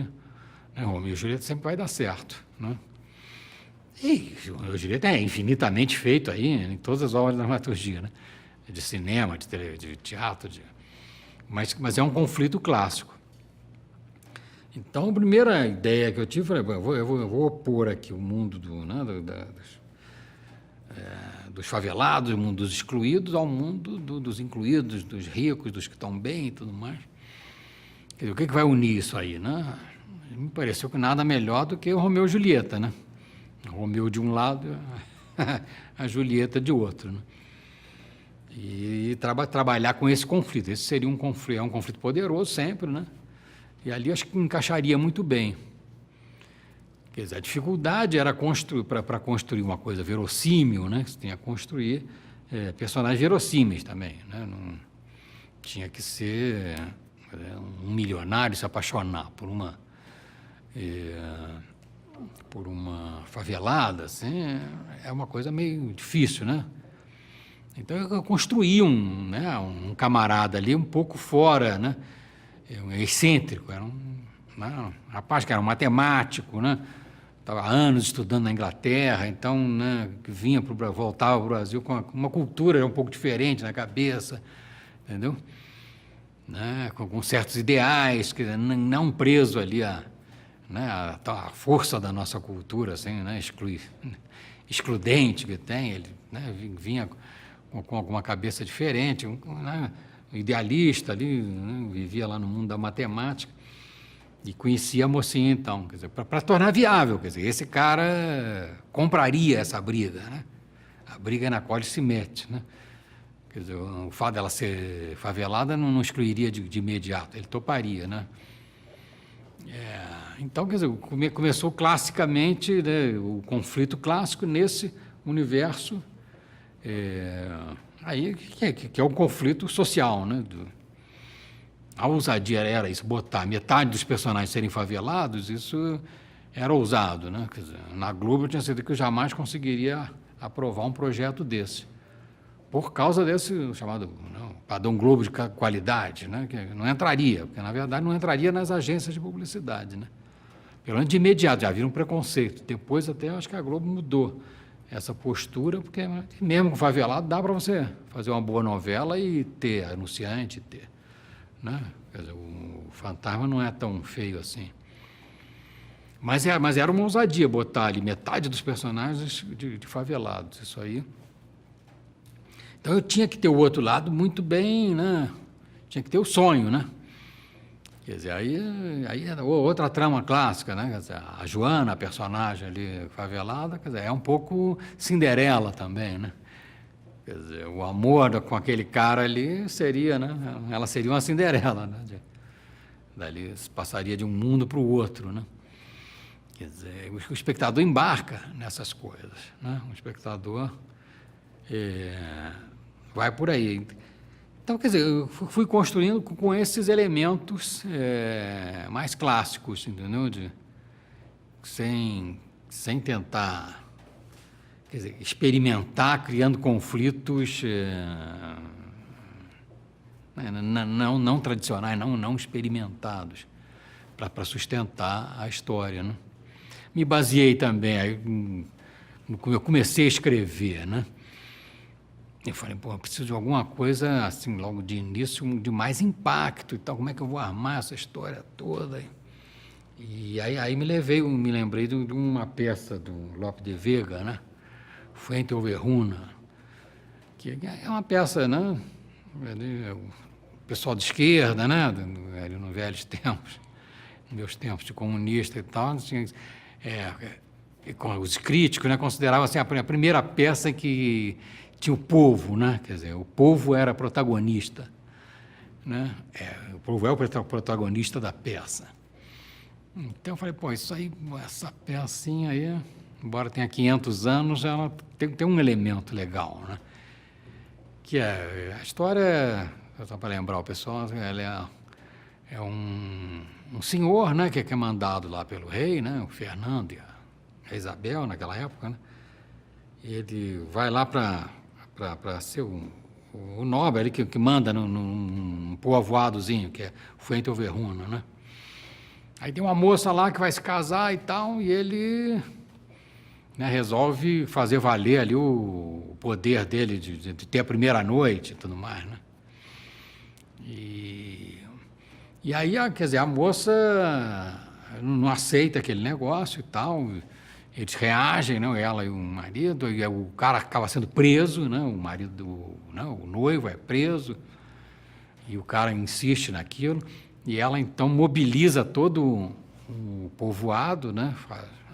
Né? Romeu e Julieta sempre vai dar certo, né? E o direito é infinitamente feito aí em todas as obras de dramaturgia, né? De cinema, de teatro, mas é um conflito clássico. Então, a primeira ideia que eu tive, eu vou opor aqui o mundo dos favelados, o mundo dos excluídos, ao mundo dos incluídos, dos ricos, dos que estão bem e tudo mais. Quer dizer, o que vai unir isso aí, né? Me pareceu que nada melhor do que o Romeu e Julieta, né? Romeu de um lado, a Julieta de outro, né? E trabalhar com esse conflito. Esse seria um conflito poderoso sempre, né? E ali acho que encaixaria muito bem. Quer dizer, a dificuldade era para construir uma coisa verossímil, né? Que você tinha que construir, personagens verossímeis também, né? Não tinha que ser um milionário se apaixonar por uma favelada, assim, é uma coisa meio difícil, né? Então eu construí um camarada ali um pouco fora, né? Excêntrico, era um rapaz que era um matemático, né? Estava há anos estudando na Inglaterra, então, né, voltava para o Brasil com uma cultura um pouco diferente na cabeça, entendeu? Né? Com certos ideais, que não preso ali a força da nossa cultura, assim, né? Excludente que tem, ele, né, vinha com alguma cabeça diferente, né, idealista ali, né, vivia lá no mundo da matemática e conhecia a mocinha, então, quer dizer, para tornar viável, quer dizer, esse cara compraria essa briga, né, a briga na qual ele se mete, né, quer dizer, o fato dela ser favelada não excluiria de imediato, ele toparia, né. Então, quer dizer, começou classicamente, né, o conflito clássico nesse universo, aí que é um conflito social, né? A ousadia era isso, botar metade dos personagens serem favelados, isso era ousado, né? Quer dizer, na Globo eu tinha certeza que eu jamais conseguiria aprovar um projeto desse, por causa desse chamado padrão Globo de qualidade, né? Que não entraria, porque na verdade não entraria nas agências de publicidade, né? Pelo menos de imediato, já havia um preconceito. Depois até acho que a Globo mudou essa postura, porque mesmo com favelado dá para você fazer uma boa novela e ter anunciante, né? Quer dizer, o Fantasma não é tão feio assim. Mas era uma ousadia botar ali metade dos personagens de favelados, isso aí. Então eu tinha que ter o outro lado muito bem, né? Tinha que ter o sonho, né? Quer dizer, aí era outra trama clássica, né? Quer dizer, a Joana, a personagem ali favelada, quer dizer, é um pouco Cinderela também, né? Quer dizer, o amor com aquele cara ali seria, né? Ela seria uma Cinderela, né? Dali passaria de um mundo para o outro, né? Quer dizer, o espectador embarca nessas coisas, né? O espectador vai por aí. Então, quer dizer, eu fui construindo com esses elementos mais clássicos, entendeu? Sem tentar, quer dizer, experimentar, criando conflitos não tradicionais, não experimentados, para sustentar a história, né? Me baseei também, aí, eu comecei a escrever, né? Eu falei, pô, eu preciso de alguma coisa, assim, logo de início, de mais impacto e tal, como é que eu vou armar essa história toda? E aí me lembrei de uma peça do Lope de Vega, né? Fuente Overruna, que é uma peça, né? O pessoal de esquerda, né? Ali nos velhos tempos, nos meus tempos de comunista e tal, assim, os críticos, né, consideravam assim, a primeira peça que tinha o povo, né? Quer dizer, o povo era protagonista, né? O povo é o protagonista da peça. Então eu falei, pô, essa pecinha aí, embora tenha 500 anos, ela tem um elemento legal, né? Que a história, só para lembrar o pessoal, ela é um senhor, né, que é mandado lá pelo rei, né, o Fernando e a Isabel naquela época, né? Ele vai lá para ser o nobre ali que manda num povoadozinho, que é Fuente Overruna, né? Aí tem uma moça lá que vai se casar e tal, e ele, né, resolve fazer valer ali o poder dele de ter a primeira noite e tudo mais, né? E aí, quer dizer, a moça não aceita aquele negócio e tal, eles reagem, né, ela e o marido, e o cara acaba sendo preso, né, o marido, né, o noivo é preso, e o cara insiste naquilo, e ela então mobiliza todo o povoado, né,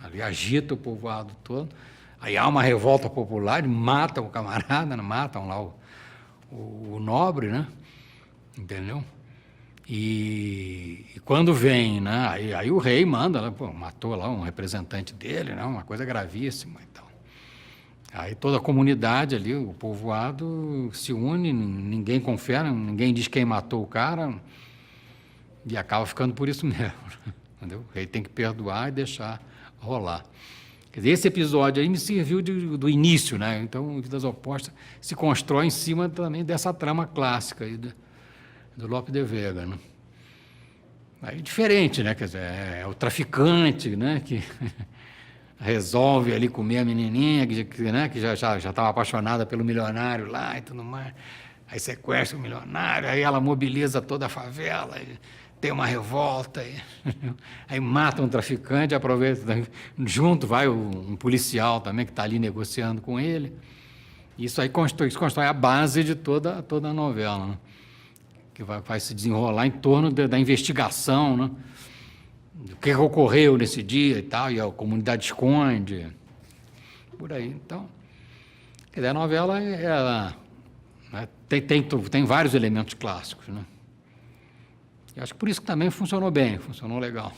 ali agita o povoado todo, aí há uma revolta popular, matam o camarada, né, matam lá o nobre, né, entendeu? E quando vem, né, aí o rei manda, né, pô, matou lá um representante dele, né, uma coisa gravíssima e tal. Aí toda a comunidade ali, o povoado, se une, ninguém confia, ninguém diz quem matou o cara, e acaba ficando por isso mesmo. Entendeu? O rei tem que perdoar e deixar rolar. Quer dizer, esse episódio aí me serviu do início, né? Então, Vidas Opostas se constrói em cima também dessa trama clássica aí do Lope de Vega, né? Aí diferente, né? Quer dizer, é o traficante, né? Que resolve ali comer a menininha, né? Que já estava apaixonada pelo milionário lá e tudo mais. Aí sequestra o milionário, aí ela mobiliza toda a favela, tem uma revolta, aí mata um traficante, aproveita, junto vai um policial também que está ali negociando com ele. Isso aí constrói a base de toda a novela, né? Que vai se desenrolar em torno da investigação, né? Do que ocorreu nesse dia e tal, e a comunidade esconde, por aí. Então, quer dizer, a novela né, tem vários elementos clássicos, né? Eu acho que por isso que também funcionou bem, funcionou legal.